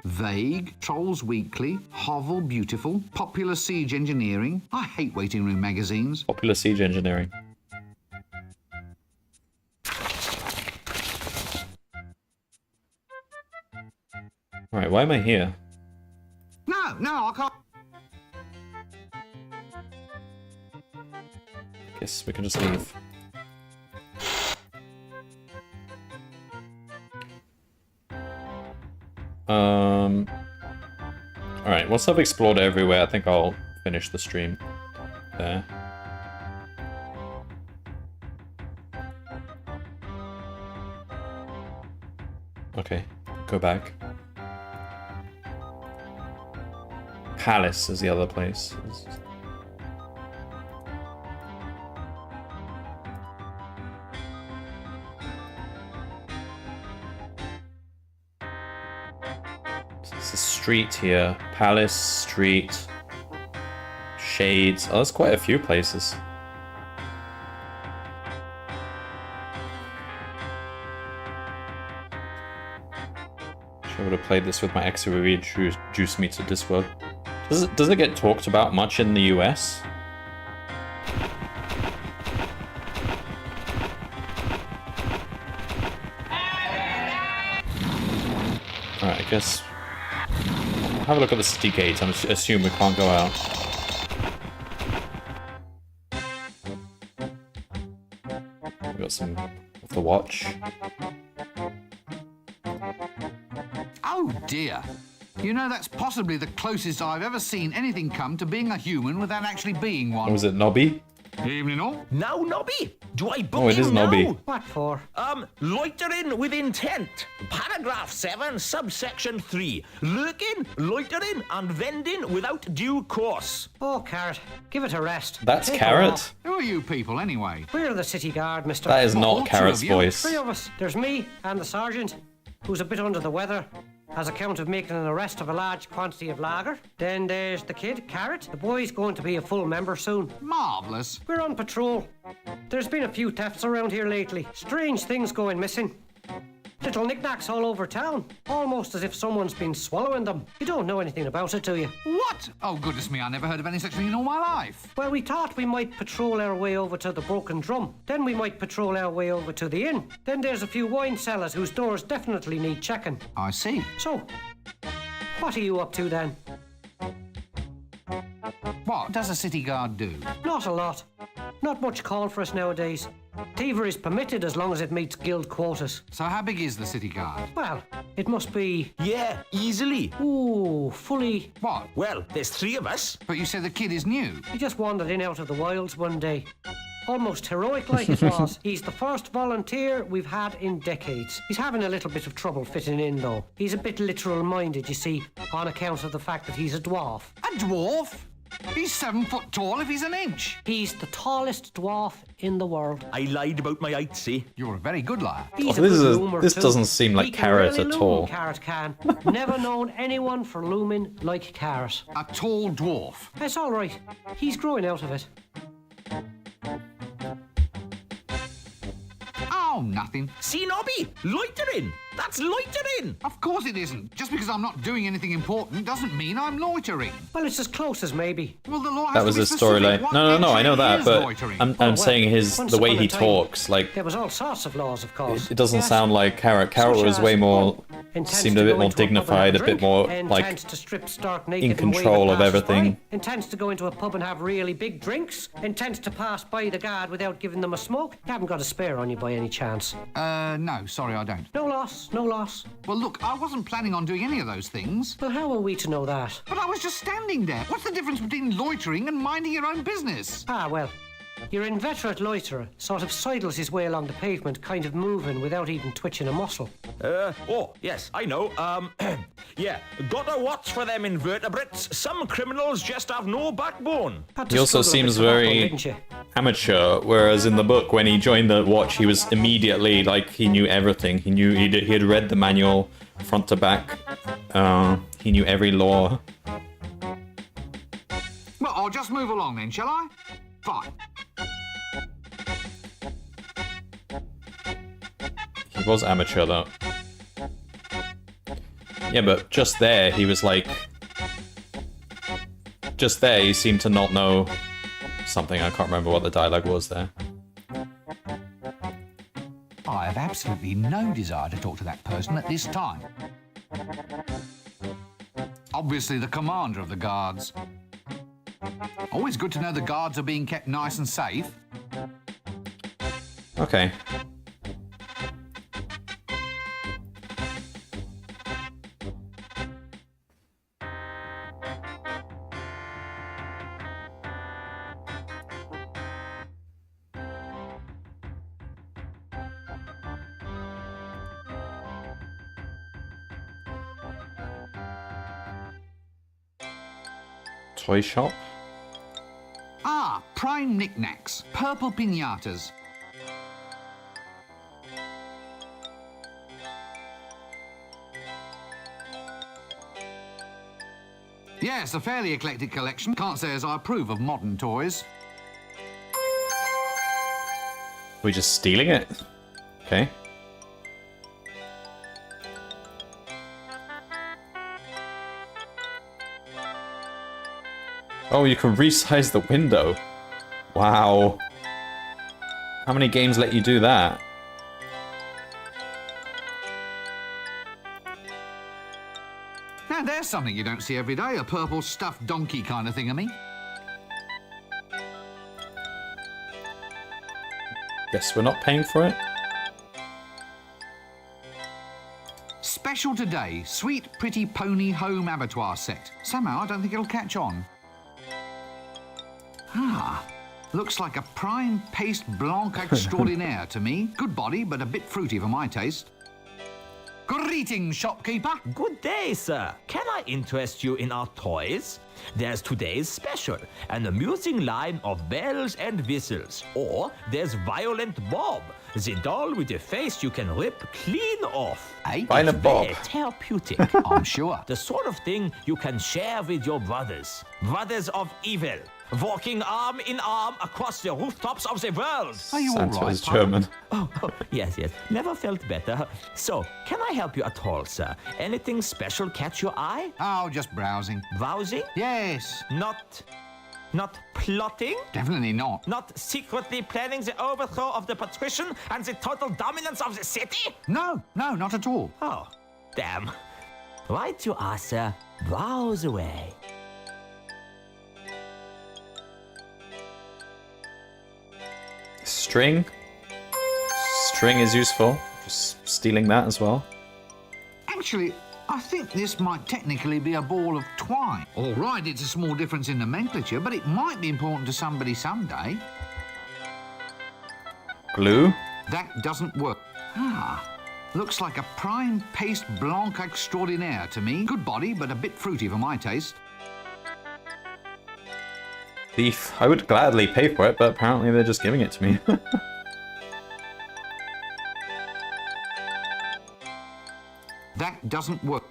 Vague, Trolls Weekly, Hovel Beautiful, Popular Siege Engineering. I hate waiting room magazines. Popular siege engineering. Alright, why am I here? No, I can't. Guess we can just leave. Alright, once I've explored everywhere, I think I'll finish the stream there. Okay, go back. Palace is the other place. street here. Palace, street, shades. Oh, there's quite a few places. I would have played this with my ex who introduced me to Discworld. Does it get talked about much in the US? Alright, I guess we'll have a look at the city gate. I assume we can't go out. We got some of the watch. Oh dear. You know, that's possibly the closest I've ever seen anything come to being a human without actually being one. Was it Nobby? Evening all. Now, Nobby, do I book Oh, it you is now? Nobby. What for? Loitering with intent. Paragraph 7, subsection 3. Lurking, loitering, and vending without due course. Oh, Carrot, give it a rest. That's Take a Carrot? walk. Who are you people anyway? We're the city guard, mister. That is all not two Carrot's of you? voice. Three of us. There's me and the sergeant, who's a bit under the weather, as account of making an arrest of a large quantity of lager. Then there's the kid, Carrot. The boy's going to be a full member soon. Marvellous. We're on patrol. There's been a few thefts around here lately. Strange things going missing. Little knickknacks all over town. Almost as if someone's been swallowing them. You don't know anything about it, do you? What? Oh, goodness me, I never heard of any such thing in all my life. Well, we thought we might patrol our way over to the Broken Drum. Then we might patrol our way over to the inn. Then there's a few wine cellars whose doors definitely need checking. I see. So, what are you up to then? What does a city guard do? Not a lot. Not much call for us nowadays. Thievery is permitted as long as it meets guild quotas. So how big is the city guard? Well, it must be... Yeah, easily. Ooh, fully... What? Well, there's 3 of us. But you said the kid is new. He just wandered in out of the wilds one day. Almost heroic like it was. He's the first volunteer we've had in decades. He's having a little bit of trouble fitting in, though. He's a bit literal-minded, you see, on account of the fact that he's a dwarf. A dwarf? He's 7 foot tall if he's an inch. He's the tallest dwarf in the world. I lied about my height, see? You're a very good liar. He's Oh, a this good is- loomer, this too. doesn't seem like He can Carrot really at loom, all. Carrot can. Never known anyone for looming like Carrot. A tall dwarf. It's all right. He's growing out of it. Oh, nothing. See, Nobby? Loitering. That's loitering. Of course it isn't. Just because I'm not doing anything important doesn't mean I'm loitering. Well, it's as close as maybe. Well, the law has That to was be his specific. storyline. What No, I know actually that, is but loitering? I'm well, saying once the way upon a he time, talks, like, There was all sorts of laws, of course. it doesn't Yes. sound like Carrot. Carrot Such was as, way more, intends seemed to a bit go more into pub and have dignified, a bit drink, more, like, intends to strip stark naked in and wave control at of passers everything. by, intends to go into a pub and have really big drinks, intends to pass by the guard without giving them a smoke. You haven't got a spare on you by any chance. No, sorry, I don't. No loss, no loss. Well, look, I wasn't planning on doing any of those things. Well, how are we to know that? But I was just standing there. What's the difference between loitering and minding your own business? Ah, well, your inveterate loiterer sort of sidles his way along the pavement, kind of moving without even twitching a muscle. Oh, yes, I know. Yeah, gotta watch for them invertebrates. Some criminals just have no backbone. Had to He also struggle with seems tobacco, very didn't you? amateur, whereas in the book, when he joined the watch, he was immediately, like, he knew everything. He knew, he had read the manual front to back. He knew every law. Well, I'll just move along then, shall I? Fine. He was amateur, though. Yeah, but just there, he was like... Just there, he seemed to not know something. I can't remember what the dialogue was there. I have absolutely no desire to talk to that person at this time. Obviously the commander of the guards. Always good to know the guards are being kept nice and safe. Okay. Toy shop? Ah, prime knickknacks. Purple piñatas. Yes, a fairly eclectic collection. Can't say as I approve of modern toys. We're just stealing it? Okay. Oh, you can resize the window. Wow. How many games let you do that? Now, there's something you don't see every day, a purple stuffed donkey kind of thingamy. Guess we're not paying for it. Special today, sweet pretty pony home abattoir set. Somehow I don't think it'll catch on. Ah, looks like a prime paste blanc extraordinaire to me. Good body, but a bit fruity for my taste. Greetings, shopkeeper. Good day, sir. Can I interest you in our toys? There's today's special, an amusing line of bells and whistles. Or there's Violent Bob, the doll with a face you can rip clean off. Eh? Violent Bob. Very therapeutic. I'm sure. The sort of thing you can share with your brothers. Brothers of evil. Walking arm in arm across the rooftops of the world. Are you all Santa right, is Papa? German. Oh, yes. Never felt better. So, can I help you at all, sir? Anything special catch your eye? Oh, just browsing. Browsing? Yes. Not plotting? Definitely not. Not secretly planning the overthrow of the patrician and the total dominance of the city? No, not at all. Oh, damn. Right you are, sir. Browse away. String. String is useful. Just stealing that as well. Actually, I think this might technically be a ball of twine. All right, it's a small difference in nomenclature, but it might be important to somebody someday. Glue. That doesn't work. Ah, looks like a prime paste blanc extraordinaire to me. Good body, but a bit fruity for my taste. Thief. I would gladly pay for it, but apparently they're just giving it to me. That doesn't work.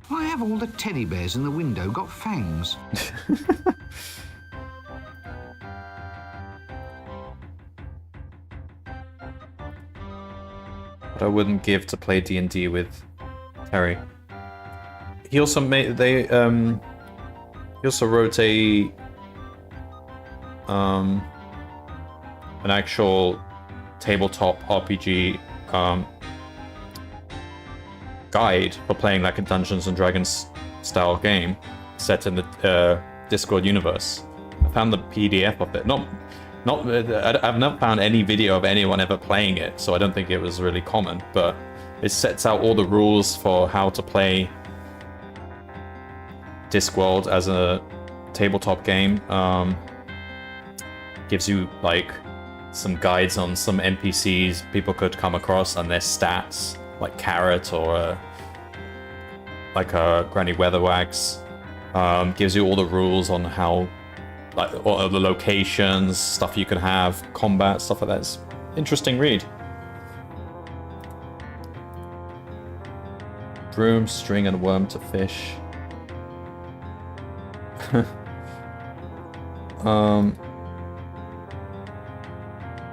Why have all the teddy bears in the window got fangs? But I wouldn't give to play D&D with Terry. He also made he also wrote an actual tabletop RPG guide for playing like a Dungeons and Dragons style game set in the Discworld universe. I found the PDF of it. I've not found any video of anyone ever playing it, so I don't think it was really common, but it sets out all the rules for how to play Discworld as a tabletop game. Gives you like some guides on some NPCs people could come across and their stats, like Carrot or like a Granny Weatherwax. Gives you all the rules on how, like, what are the locations, stuff you can have, combat, stuff like that. It's interesting read. Broom, string, and worm to fish.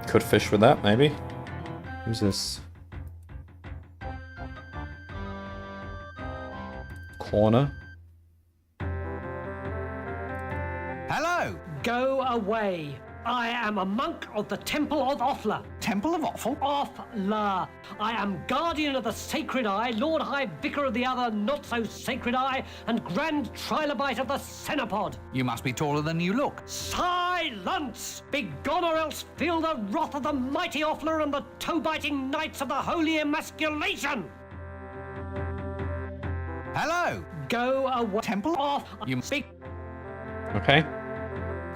Could fish with that, maybe. Who's this? Corner. Hello! Go away. I am a monk of the Temple of Offla. Temple of Offal? Offla. I am guardian of the Sacred Eye, Lord High Vicar of the other not-so-sacred Eye, and Grand Trilobite of the Cenopod. You must be taller than you look. Silence! Begone or else feel the wrath of the mighty Offla and the toe-biting knights of the Holy Emasculation! Hello! Go away. Temple? Off. You speak. Okay.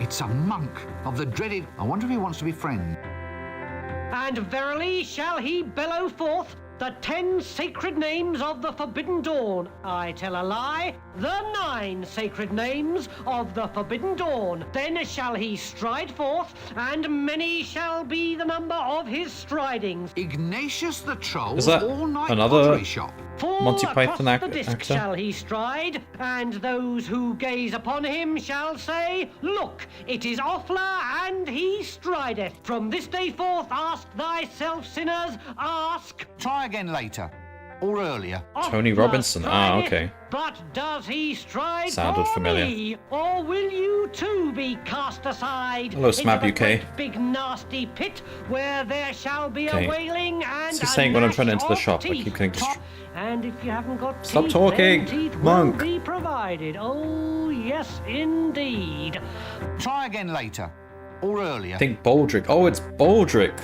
It's a monk of the dreaded... I wonder if he wants to be friends. And verily shall he bellow forth, The 10 sacred names of the Forbidden Dawn. I tell a lie. The 9 sacred names of the Forbidden Dawn. Then shall he stride forth, and many shall be the number of his stridings. Ignatius the Troll, Is that all-night another pottery shop. Full Monty across Python the actor? disc shall he stride, and those who gaze upon him shall say, Look, it is Offler, and he strideth. From this day forth ask thyself, sinners, ask. Try again later. Or earlier. Tony Offler Robinson. Ah, strideth, okay. But does he stride Sounded for familiar. me, or will you too be cast aside Hello, Smab into the UK. great big nasty pit where there shall be Okay. a wailing and He's a saying when I'm trying to gnash enter the of shop, I teeth. keep getting And if you haven't got Stop teeth, talking, then teeth monk. will be provided. Oh, yes, indeed. Try again later. Or earlier. I think Baldric. Oh, it's Baldric.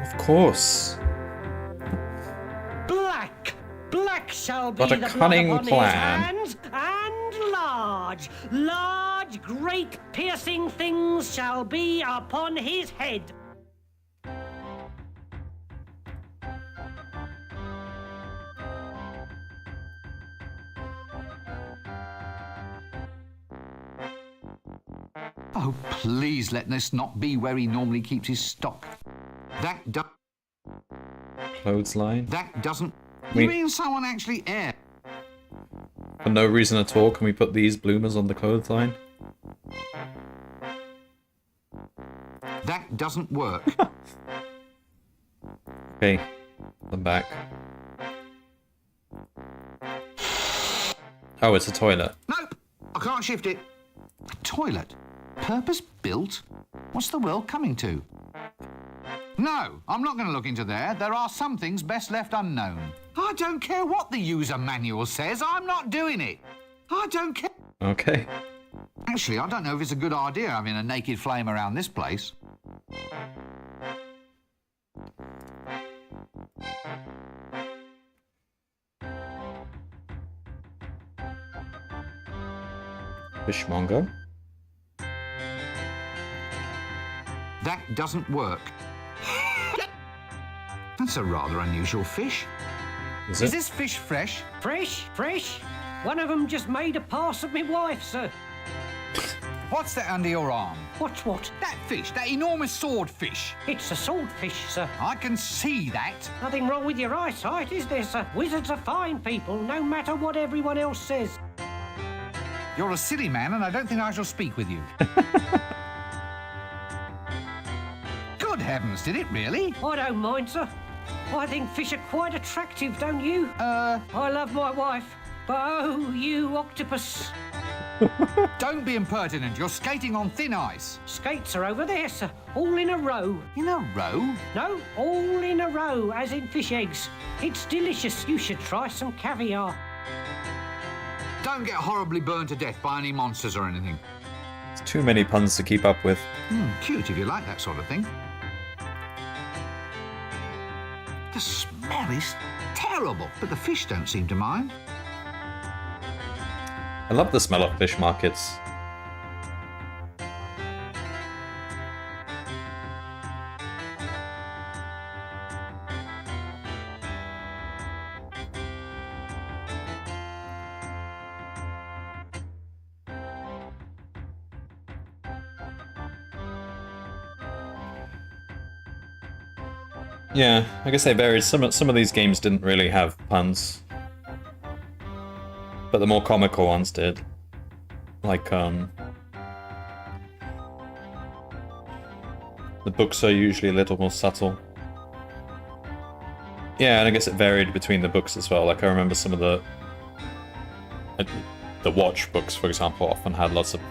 Of course. Black. Black shall be What a the blood cunning upon plan. his hands, and large, large, great piercing things shall be upon his head. Oh, please let this not be where he normally keeps his stock. That Clothesline. doesn't... We- You mean someone actually air... For no reason at all, can we put these bloomers on the clothesline? That doesn't work. Okay. I'm back. Oh, it's a toilet. Nope, I can't shift it. A toilet? Purpose built? What's the world coming to? No, I'm not going to look into there. There are some things best left unknown. I don't care what the user manual says. I'm not doing it. I don't care. Okay. Actually, I don't know if it's a good idea having a naked flame around this place. Fishmonger. That doesn't work. That's a rather unusual fish. Is Is it? this fish fresh? Fresh, fresh. One of them just made a pass at me wife, sir. What's that under your arm? What's what? That fish, that enormous swordfish. It's a swordfish, sir. I can see that. Nothing wrong with your eyesight, is there, sir? Wizards are fine people, no matter what everyone else says. You're a silly man, and I don't think I shall speak with you. Good heavens, did it really? I don't mind, sir. I think fish are quite attractive, don't you? I love my wife, but oh, you octopus. Don't be impertinent. You're skating on thin ice. Skates are over there, sir. All in a row. In a row? No, all in a row, as in fish eggs. It's delicious. You should try some caviar. Don't get horribly burned to death by any monsters or anything. It's too many puns to keep up with. Cute if you like that sort of thing. The smell is terrible, but the fish don't seem to mind. I love the smell of fish markets. Yeah, I guess they varied. Some of these games didn't really have puns, but the more comical ones did. Like the books are usually a little more subtle. Yeah, and I guess it varied between the books as well. Like I remember some of the Watch books, for example, often had lots of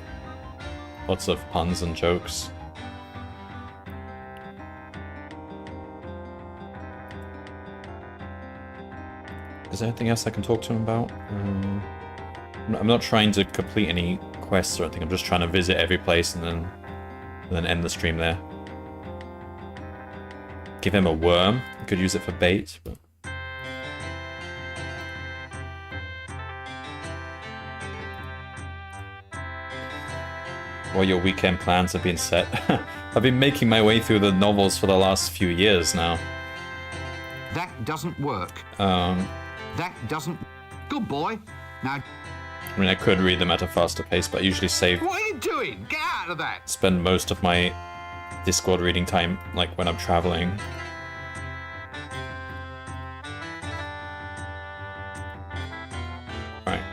puns and jokes. Is there anything else I can talk to him about? I'm not trying to complete any quests or anything. I'm just trying to visit every place and then end the stream there. Give him a worm. I could use it for bait, but... Well, your weekend plans have been set. I've been making my way through the novels for the last few years now. That doesn't work. That doesn't... Good boy. Now... I mean, I could read them at a faster pace, but I usually save... What are you doing? Get out of that! Spend most of my Discworld reading time, like, when I'm traveling. Alright.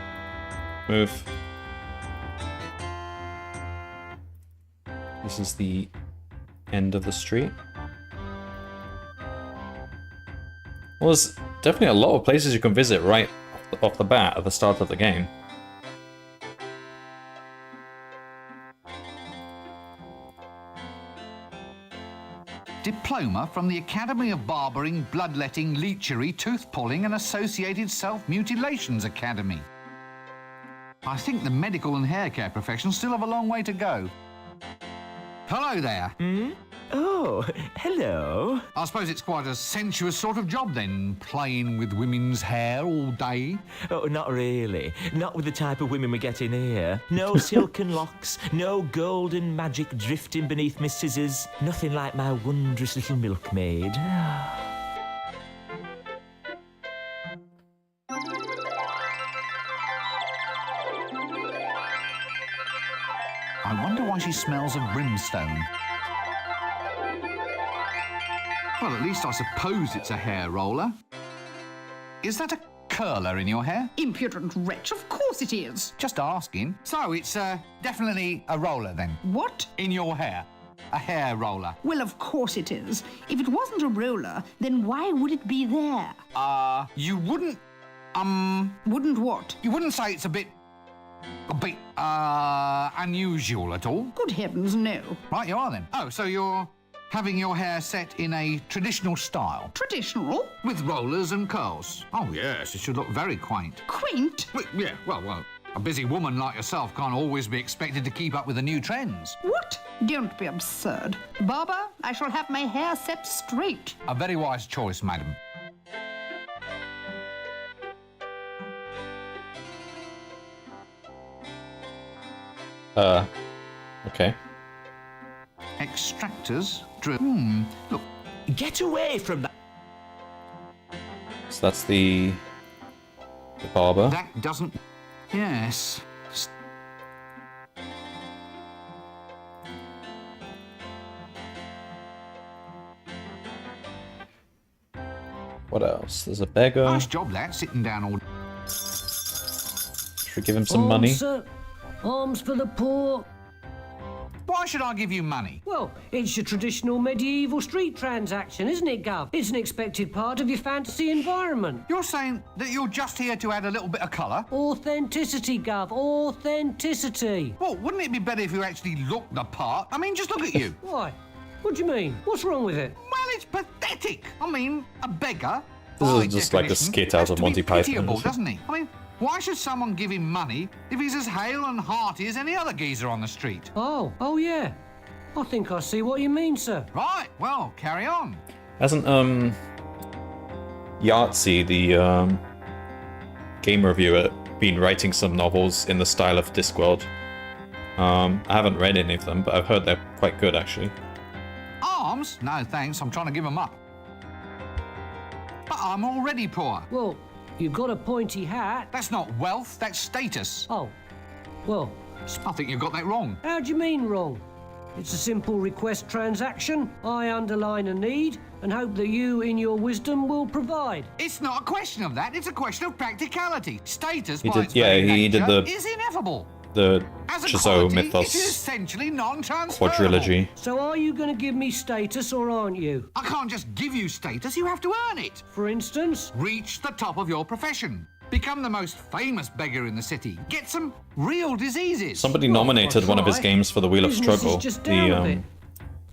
Move. This is the end of the street. Well, there's definitely a lot of places you can visit right off the bat at the start of the game. Diploma from the Academy of Barbering, Bloodletting, Leechery, Tooth-Pulling and Associated Self-Mutilations Academy. I think the medical and hair care professions still have a long way to go. Hello there. Oh, hello. I suppose it's quite a sensuous sort of job then, playing with women's hair all day. Oh, not really. Not with the type of women we get in here. No silken locks, no golden magic drifting beneath my scissors. Nothing like my wondrous little milkmaid. I wonder why she smells of brimstone. Well, at least I suppose it's a hair roller. Is that a curler in your hair? Impudent wretch, of course it is. Just asking. So it's definitely a roller then? What? In your hair. A hair roller. Well, of course it is. If it wasn't a roller, then why would it be there? You wouldn't... Wouldn't what? You wouldn't say it's a bit, unusual at all? Good heavens, no. Right, you are then. Oh, so you're having your hair set in a traditional style? Traditional? With rollers and curls? Oh, yes, it should look very quaint. Quaint? Well, a busy woman like yourself can't always be expected to keep up with the new trends. What? Don't be absurd. Barber, I shall have my hair set straight. A very wise choice, madam. Okay. Extractors, drill. Look. Get away from that. So that's the barber. That doesn't... Yes. What else? There's a beggar. Nice job, lad, sitting down all... Should we give him some money? Sir. Alms for the poor. Why should I give you money? Well, it's your traditional medieval street transaction, isn't it, Gov? It's an expected part of your fantasy environment. You're saying that you're just here to add a little bit of colour? Authenticity, Gov. Authenticity. Well, wouldn't it be better if you actually looked the part? I mean, just look at you. Why? What do you mean? What's wrong with it? Well, it's pathetic. I mean, a beggar... This by is just like a definition, skit out has of to Monty be Python. pitiable, doesn't he? I mean, why should someone give him money if he's as hale and hearty as any other geezer on the street? Oh yeah. I think I see what you mean, sir. Right, well, carry on. Hasn't, Yahtzee, the, game reviewer, been writing some novels in the style of Discworld? I haven't read any of them, but I've heard they're quite good, actually. Arms? No, thanks, I'm trying to give them up. But I'm already poor. Well, you've got a pointy hat. That's not wealth, that's status. Oh, well... I think you've got that wrong. How do you mean wrong? It's a simple request transaction. I underline a need and hope that you, in your wisdom, will provide. It's not a question of that, it's a question of practicality. Status, He by did- its yeah, very he did nature, the- is ineffable. The As a Chazot quality, Mythos it is essentially non-transferable. quadrilogy. So are you going to give me status or aren't you? I can't just give you status, you have to earn it. For instance? Reach the top of your profession. Become the most famous beggar in the city. Get some real diseases. Somebody nominated one of his games for the Wheel of Business is Struggle, just down a bit. the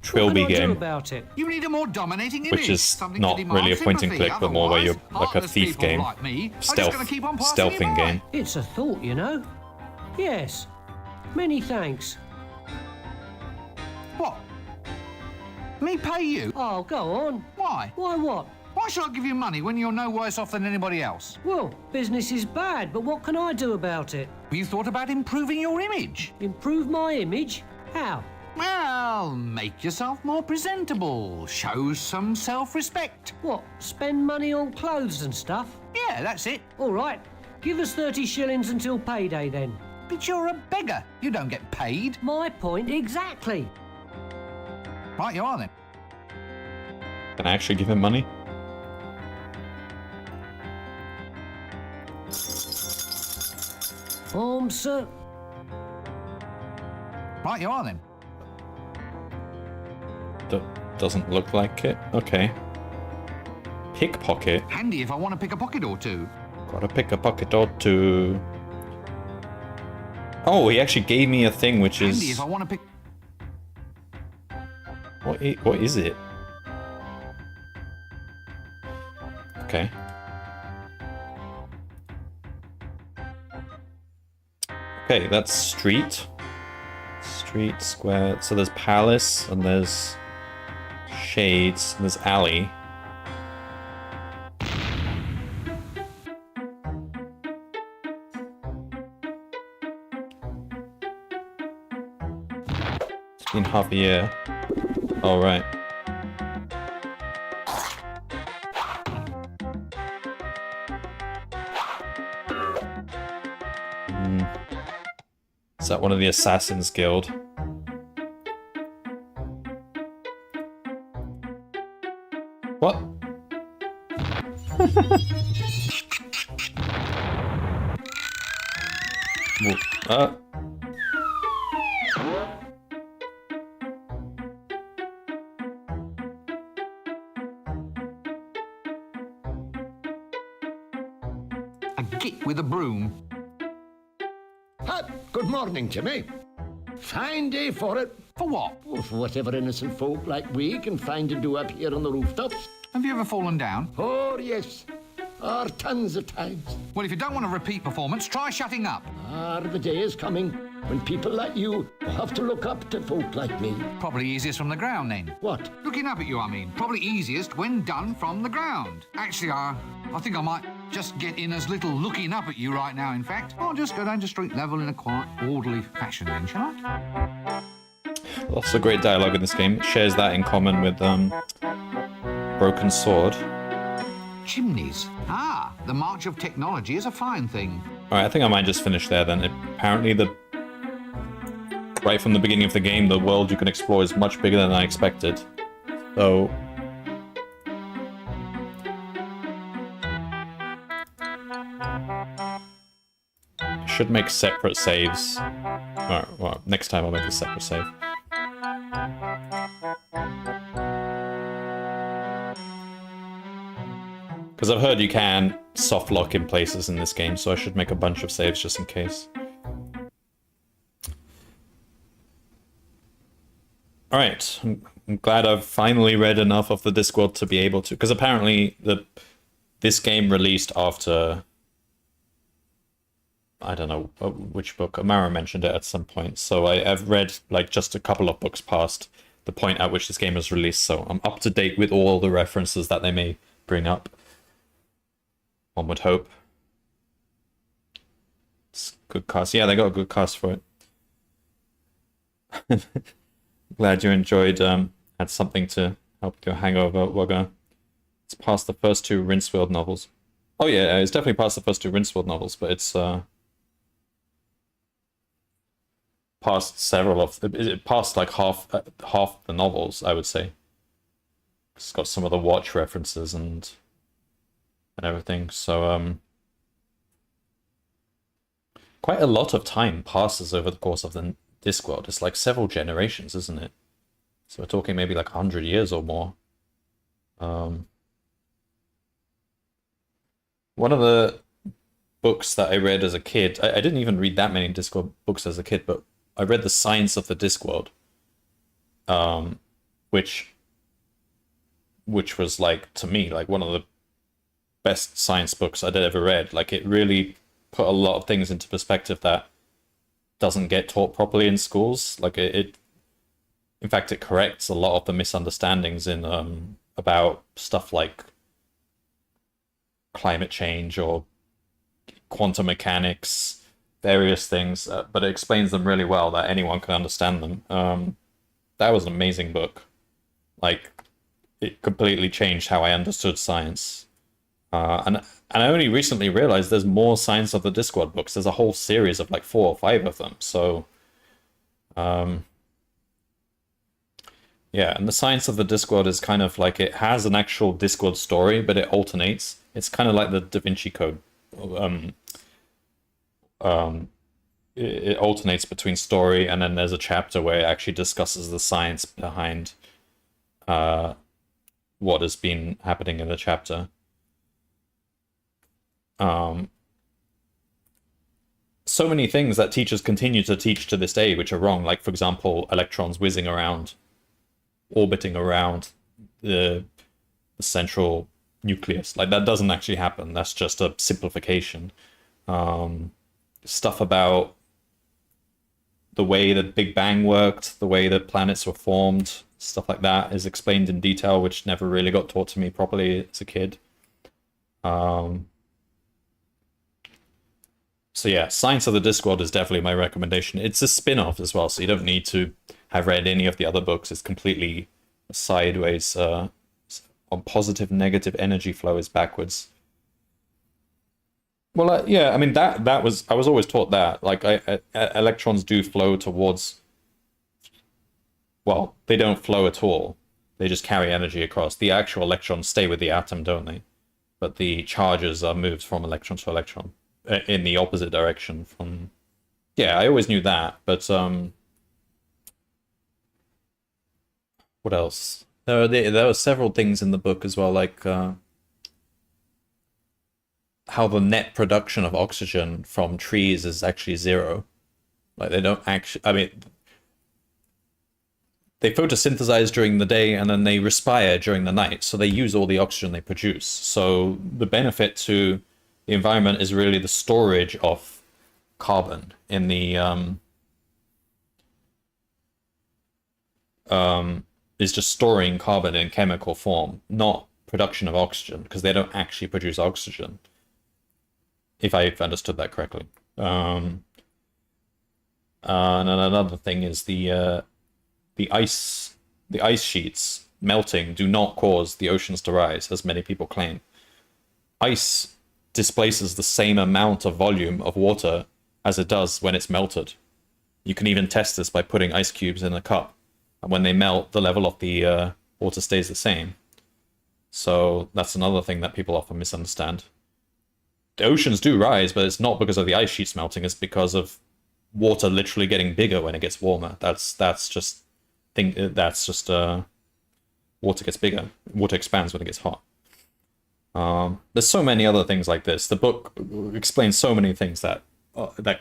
Trilby What can I do game, about it? You need a more dominating image. which is something not to demand really a point and sympathy. click, but more where you're Otherwise, like a heartless thief people game, like me are just gonna keep on passing you stealthing by. game. It's a thought, you know. Yes. Many thanks. What? Me pay you? Oh, go on. Why? Why what? Why should I give you money when you're no worse off than anybody else? Well, business is bad, but what can I do about it? Have you thought about improving your image? Improve my image? How? Well, make yourself more presentable. Show some self-respect. What, spend money on clothes and stuff? Yeah, that's it. All right, give us 30 shillings until payday then. But you're a beggar. You don't get paid. My point exactly. Right, you are then. Can I actually give him money? Sir. Right, you are then. Doesn't look like it. Okay. Pickpocket. Handy if I want to pick a pocket or two. Gotta pick a pocket or two. Oh, he actually gave me a thing which is... Handy if I want to pick... What is it? Okay. Okay, that's street. Street, square. So there's palace, and there's shades, and there's alley. It's been half a year. Oh, right. Is that one of the Assassin's Guild? What? Well, A git with a broom. Good morning, Jimmy. Fine day for it. For what? Well, for whatever innocent folk like we can find to do up here on the rooftops. Have you ever fallen down? Oh, yes. Tons of times. Well, if you don't want a repeat performance, try shutting up. The day is coming when people like you will have to look up to folk like me. Probably easiest from the ground, then. What? Looking up at you, I mean. Probably easiest when done from the ground. Actually, I think I might just get in as little looking up at you right now, in fact. I'll just go down to street level in a quiet, orderly fashion, then, shall I? lots of great dialogue in this game. It shares that in common with Broken Sword. Chimneys. Ah, the march of technology is a fine thing. Alright, I think I might just finish there then. Apparently right from the beginning of the game, the world you can explore is much bigger than I expected. So... I should make separate saves. Alright, well, next time I'll make a separate save. Because I've heard you can soft lock in places in this game, so I should make a bunch of saves just in case. Alright, I'm glad I've finally read enough of the Discworld to be able to... Because apparently this game released after... I don't know which book. Amara mentioned it at some point. So I've read like just a couple of books past the point at which this game was released. So I'm up to date with all the references that they may bring up. One would hope. It's a good cast. Yeah, they got a good cast for it. Glad you enjoyed. Had something to help your hangover, Wugger. It's past the first two Rincewild novels. Oh yeah, it's definitely past the first two Rincewild novels, but it's past several of past like half the novels, I would say. It's got some of the watch references and everything. So quite a lot of time passes over the course of the Discworld. It's like several generations, isn't it? So we're talking maybe like 100 years or more. One of the books that I read as a kid, I didn't even read that many Discworld books as a kid, but I read The Science of the Discworld, which was like, to me, like one of the best science books I'd ever read. Like it really put a lot of things into perspective that doesn't get taught properly in schools. Like in fact, it corrects a lot of the misunderstandings in about stuff like climate change or quantum mechanics, various things, but it explains them really well that anyone can understand them. that was an amazing book. Like, it completely changed how I understood science. And I only recently realized there's more Science of the Discworld books. There's a whole series of like 4 or 5 of them. So, yeah, and the Science of the Discworld is kind of like, it has an actual Discworld story, but it alternates. It's kind of like the Da Vinci Code. It alternates between story, and then there's a chapter where it actually discusses the science behind what has been happening in the chapter. So many things that teachers continue to teach to this day which are wrong, like for example electrons whizzing around, orbiting around the central nucleus. Like, that doesn't actually happen. That's just a simplification. Stuff about the way the Big Bang worked, the way that planets were formed, stuff like that is explained in detail, which never really got taught to me properly as a kid. So yeah, Science of the Discworld is definitely my recommendation. It's a spin-off as well, so you don't need to have read any of the other books. It's completely sideways. On positive, negative energy flow is backwards. Well, yeah, I mean, that was, I was always taught that. Like, electrons do flow towards, well, they don't flow at all. They just carry energy across. The actual electrons stay with the atom, don't they? But the charges are moved from electron to electron in the opposite direction from... Yeah, I always knew that, but what else? There were several things in the book as well, like how the net production of oxygen from trees is actually 0. Like, they don't actually... I mean, they photosynthesize during the day and then they respire during the night, so they use all the oxygen they produce. So the benefit to the environment is really the storage of carbon in the is just storing carbon in chemical form, not production of oxygen, because they don't actually produce oxygen, if I've understood that correctly. And another thing is the ice sheets melting do not cause the oceans to rise, as many people claim. Ice displaces the same amount of volume of water as it does when it's melted. You can even test this by putting ice cubes in a cup, and when they melt, the level of the water stays the same. So that's another thing that people often misunderstand. The oceans do rise, but it's not because of the ice sheets melting, it's because of water literally getting bigger when it gets warmer. That's just water gets bigger. Water expands when it gets hot. There's so many other things like this. The book explains so many things that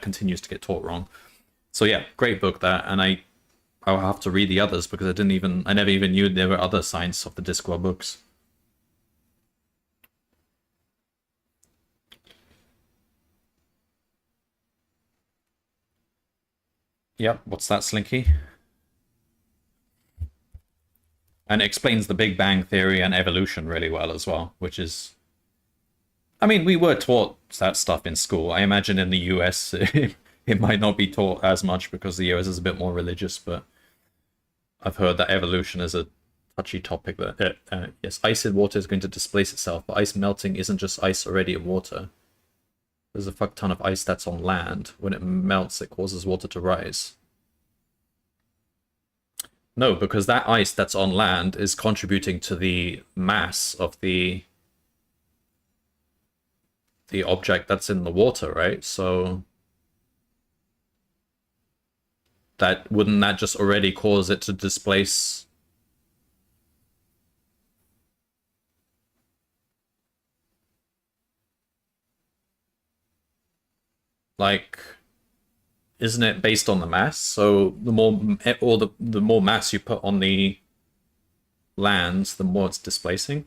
continues to get taught wrong. So yeah, great book that, and I'll have to read the others because I never even knew there were other Science of the Discworld books. Yep, what's that, Slinky? And it explains the Big Bang Theory and evolution really well as well, which is... I mean, we were taught that stuff in school. I imagine in the US it might not be taught as much because the US is a bit more religious, but I've heard that evolution is a touchy topic. That yes, ice in water is going to displace itself, but ice melting isn't just ice already in water. There's a fuck ton of ice that's on land. When it melts, it causes water to rise. No, because that ice that's on land is contributing to the mass of the object that's in the water, right? So wouldn't that just already cause it to displace? Like, isn't it based on the mass? So the more mass you put on the land, the more it's displacing.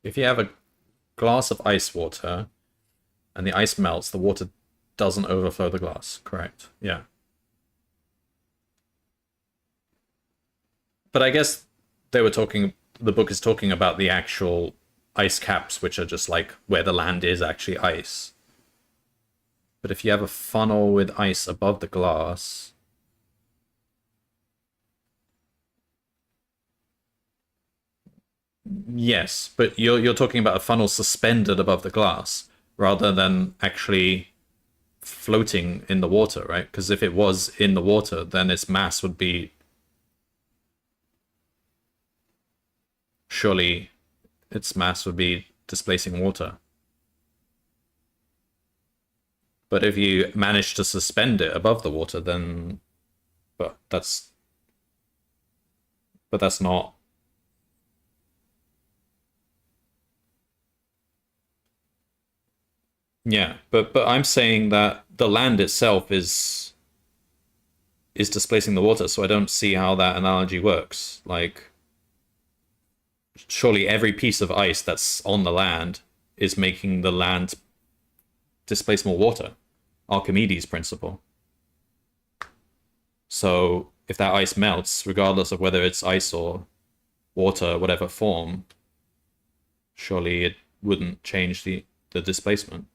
If you have a glass of ice water and the ice melts, the water doesn't overflow the glass, correct? Yeah. But I guess the book is talking about the actual ice caps, which are just like where the land is actually ice. But if you have a funnel with ice above the glass... Yes, but you're talking about a funnel suspended above the glass, rather than actually floating in the water, right? Because if it was in the water, then its mass would be... Surely its mass would be displacing water. But if you manage to suspend it above the water, then... But that's not... Yeah, but I'm saying that the land itself is displacing the water, so I don't see how that analogy works. Like, surely every piece of ice that's on the land is making the land displace more water. Archimedes' principle. So if that ice melts, regardless of whether it's ice or water, whatever form, surely it wouldn't change the displacement.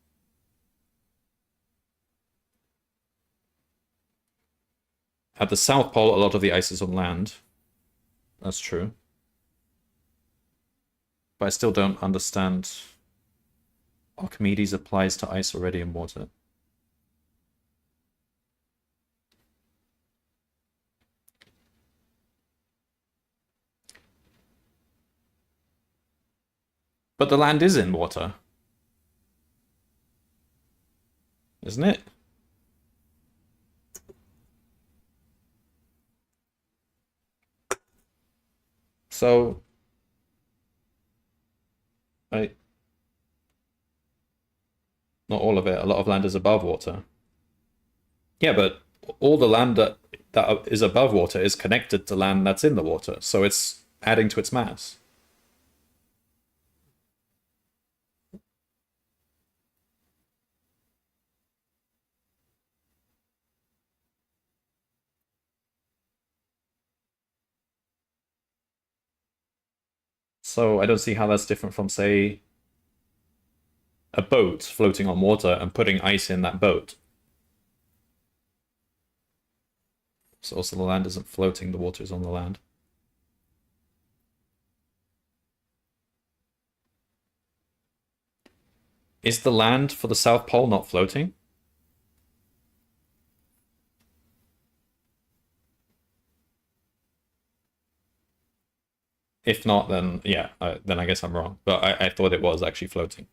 At the South Pole, a lot of the ice is on land. That's true. But I still don't understand. Archimedes applies to ice already in water. But the land is in water. Isn't it? So, not all of it. A lot of land is above water. Yeah, but all the land that is above water is connected to land that's in the water, so it's adding to its mass. So I don't see how that's different from, say, a boat floating on water and putting ice in that boat. So also the land isn't floating, the water is on the land. Is the land for the South Pole not floating? If not, then yeah, then I guess I'm wrong. But I thought it was actually floating.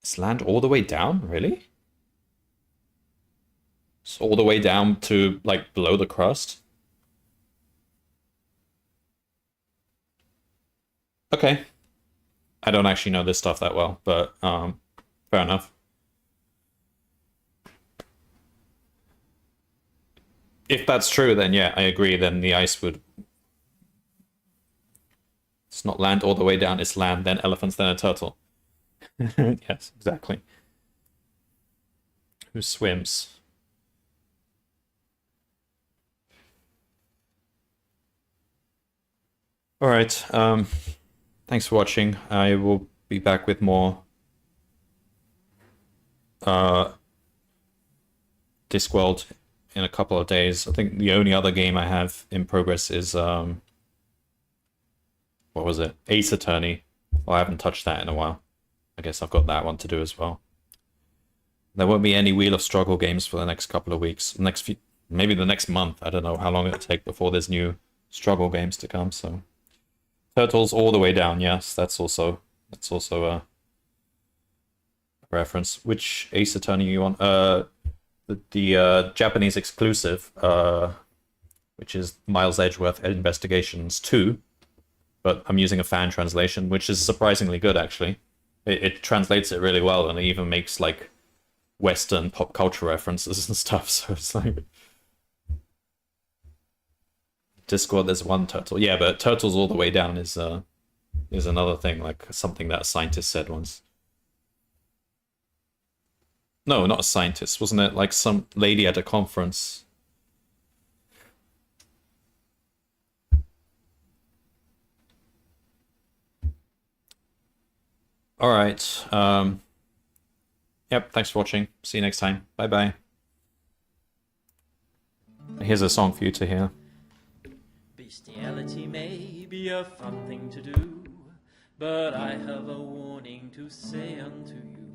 Is land all the way down? Really? It's all the way down to, like, below the crust? Okay. I don't actually know this stuff that well, but fair enough. If that's true, then yeah, I agree. Then the ice would... It's not land all the way down, it's land, then elephants, then a turtle. Yes, exactly. Who swims? Alright, thanks for watching. I will be back with more Discworld in a couple of days. I think the only other game I have in progress is what was it? Ace Attorney. Well, I haven't touched that in a while. I guess I've got that one to do as well. There won't be any Wheel of Struggle games for the next couple of weeks. Maybe the next month. I don't know how long it'll take before there's new struggle games to come. So, Turtles all the way down. Yes, that's also a reference. Which Ace Attorney you want? The Japanese exclusive, which is Miles Edgeworth Investigations 2. But I'm using a fan translation, which is surprisingly good, actually. It translates it really well, and it even makes, like, Western pop culture references and stuff, so it's like... Discord, there's one turtle. Yeah, but Turtles all the way down is is another thing, like something that a scientist said once. No, not a scientist, wasn't it? Like some lady at a conference. Alright, yep, thanks for watching. See you next time. Bye-bye. Here's a song for you to hear. Bestiality may be a fun thing to do, but I have a warning to say unto you.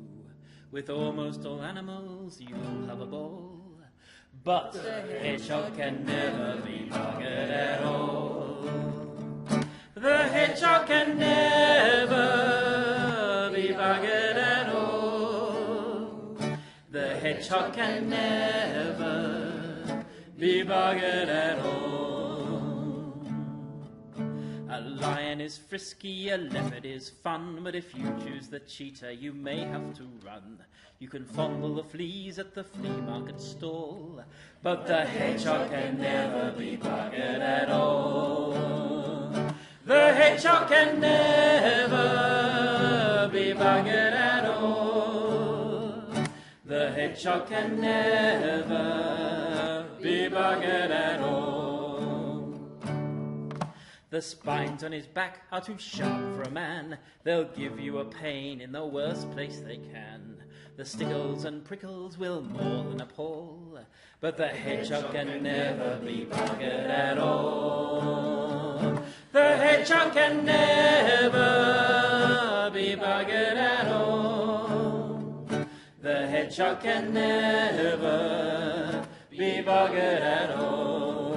With almost all animals you'll have a ball, but the hedgehog can never be buggered at all. The hedgehog can never be buggered at all. The hedgehog can never be buggered at all. A lion is frisky, a leopard is fun, but if you choose the cheetah, you may have to run. You can fondle the fleas at the flea market stall, but the hedgehog can never be buggered at all. The hedgehog can never be buggered at all. The hedgehog can never be buggered at all. The spines on his back are too sharp for a man. They'll give you a pain in the worst place they can. The stickles and prickles will more than appall, but the hedgehog can never be buggered at all. The hedgehog can never be buggered at all. The hedgehog can never be buggered at all.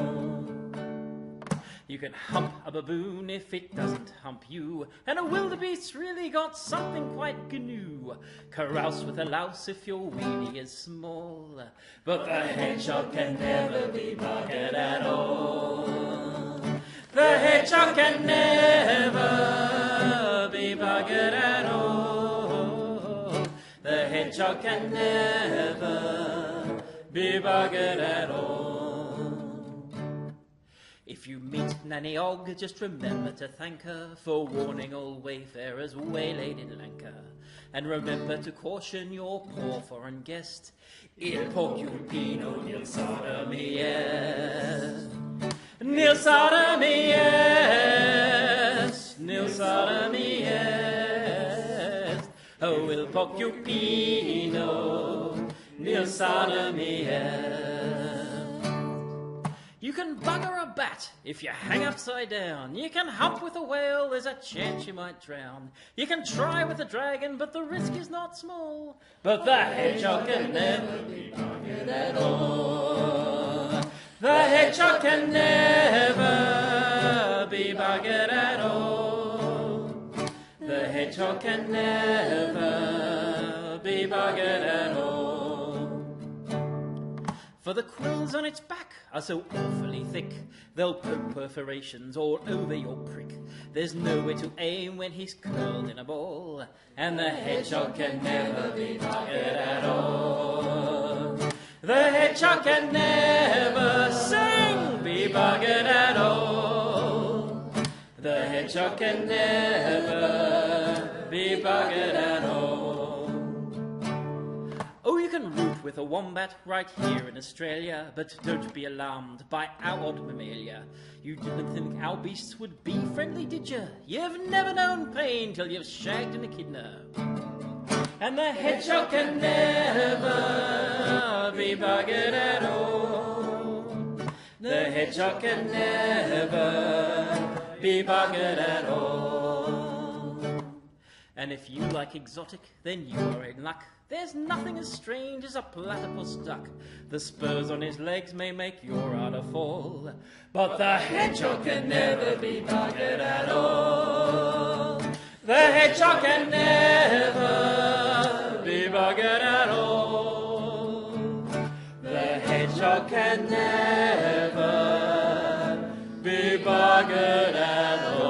You can hump a baboon if it doesn't hump you, and a wildebeest's really got something quite GNU. Carouse with a louse if your weenie is small, but the hedgehog can never be buggered at all. The hedgehog can never be buggered at all. The hedgehog can never be buggered at all. If you meet Nanny Og, just remember to thank her for warning all wayfarers waylaid in Lanka. And remember to caution your poor foreign guest, Il porcupino nel sodomy est. Nil sodomy est, nil sodomy est. Oh, il porcupino nil sodomy est. You can bugger a bat if you hang upside down. You can hump with a whale, there's a chance you might drown. You can try with a dragon, but the risk is not small. But the hedgehog can never be buggered at all. The hedgehog can never be buggered at all. The hedgehog can never be buggered at all. For the quills on its back are so awfully thick, they'll poke perforations all over your prick. There's nowhere to aim when he's curled in a ball, and the hedgehog can never be buggered at all. The hedgehog can never be buggered at all. The hedgehog can never be buggered at all. Oh, you can root with a wombat right here in Australia, but don't be alarmed by our odd mammalia. You didn't think our beasts would be friendly, did you? You've never known pain till you've shagged an echidna. And the hedgehog can never be buggered at all. The hedgehog can never be buggered at all. And if you like exotic, then you are in luck. There's nothing as strange as a platypus duck. The spurs on his legs may make your udder fall, but the hedgehog can never be buggered at all. The hedgehog can never be buggered at all. The hedgehog can never be buggered at all.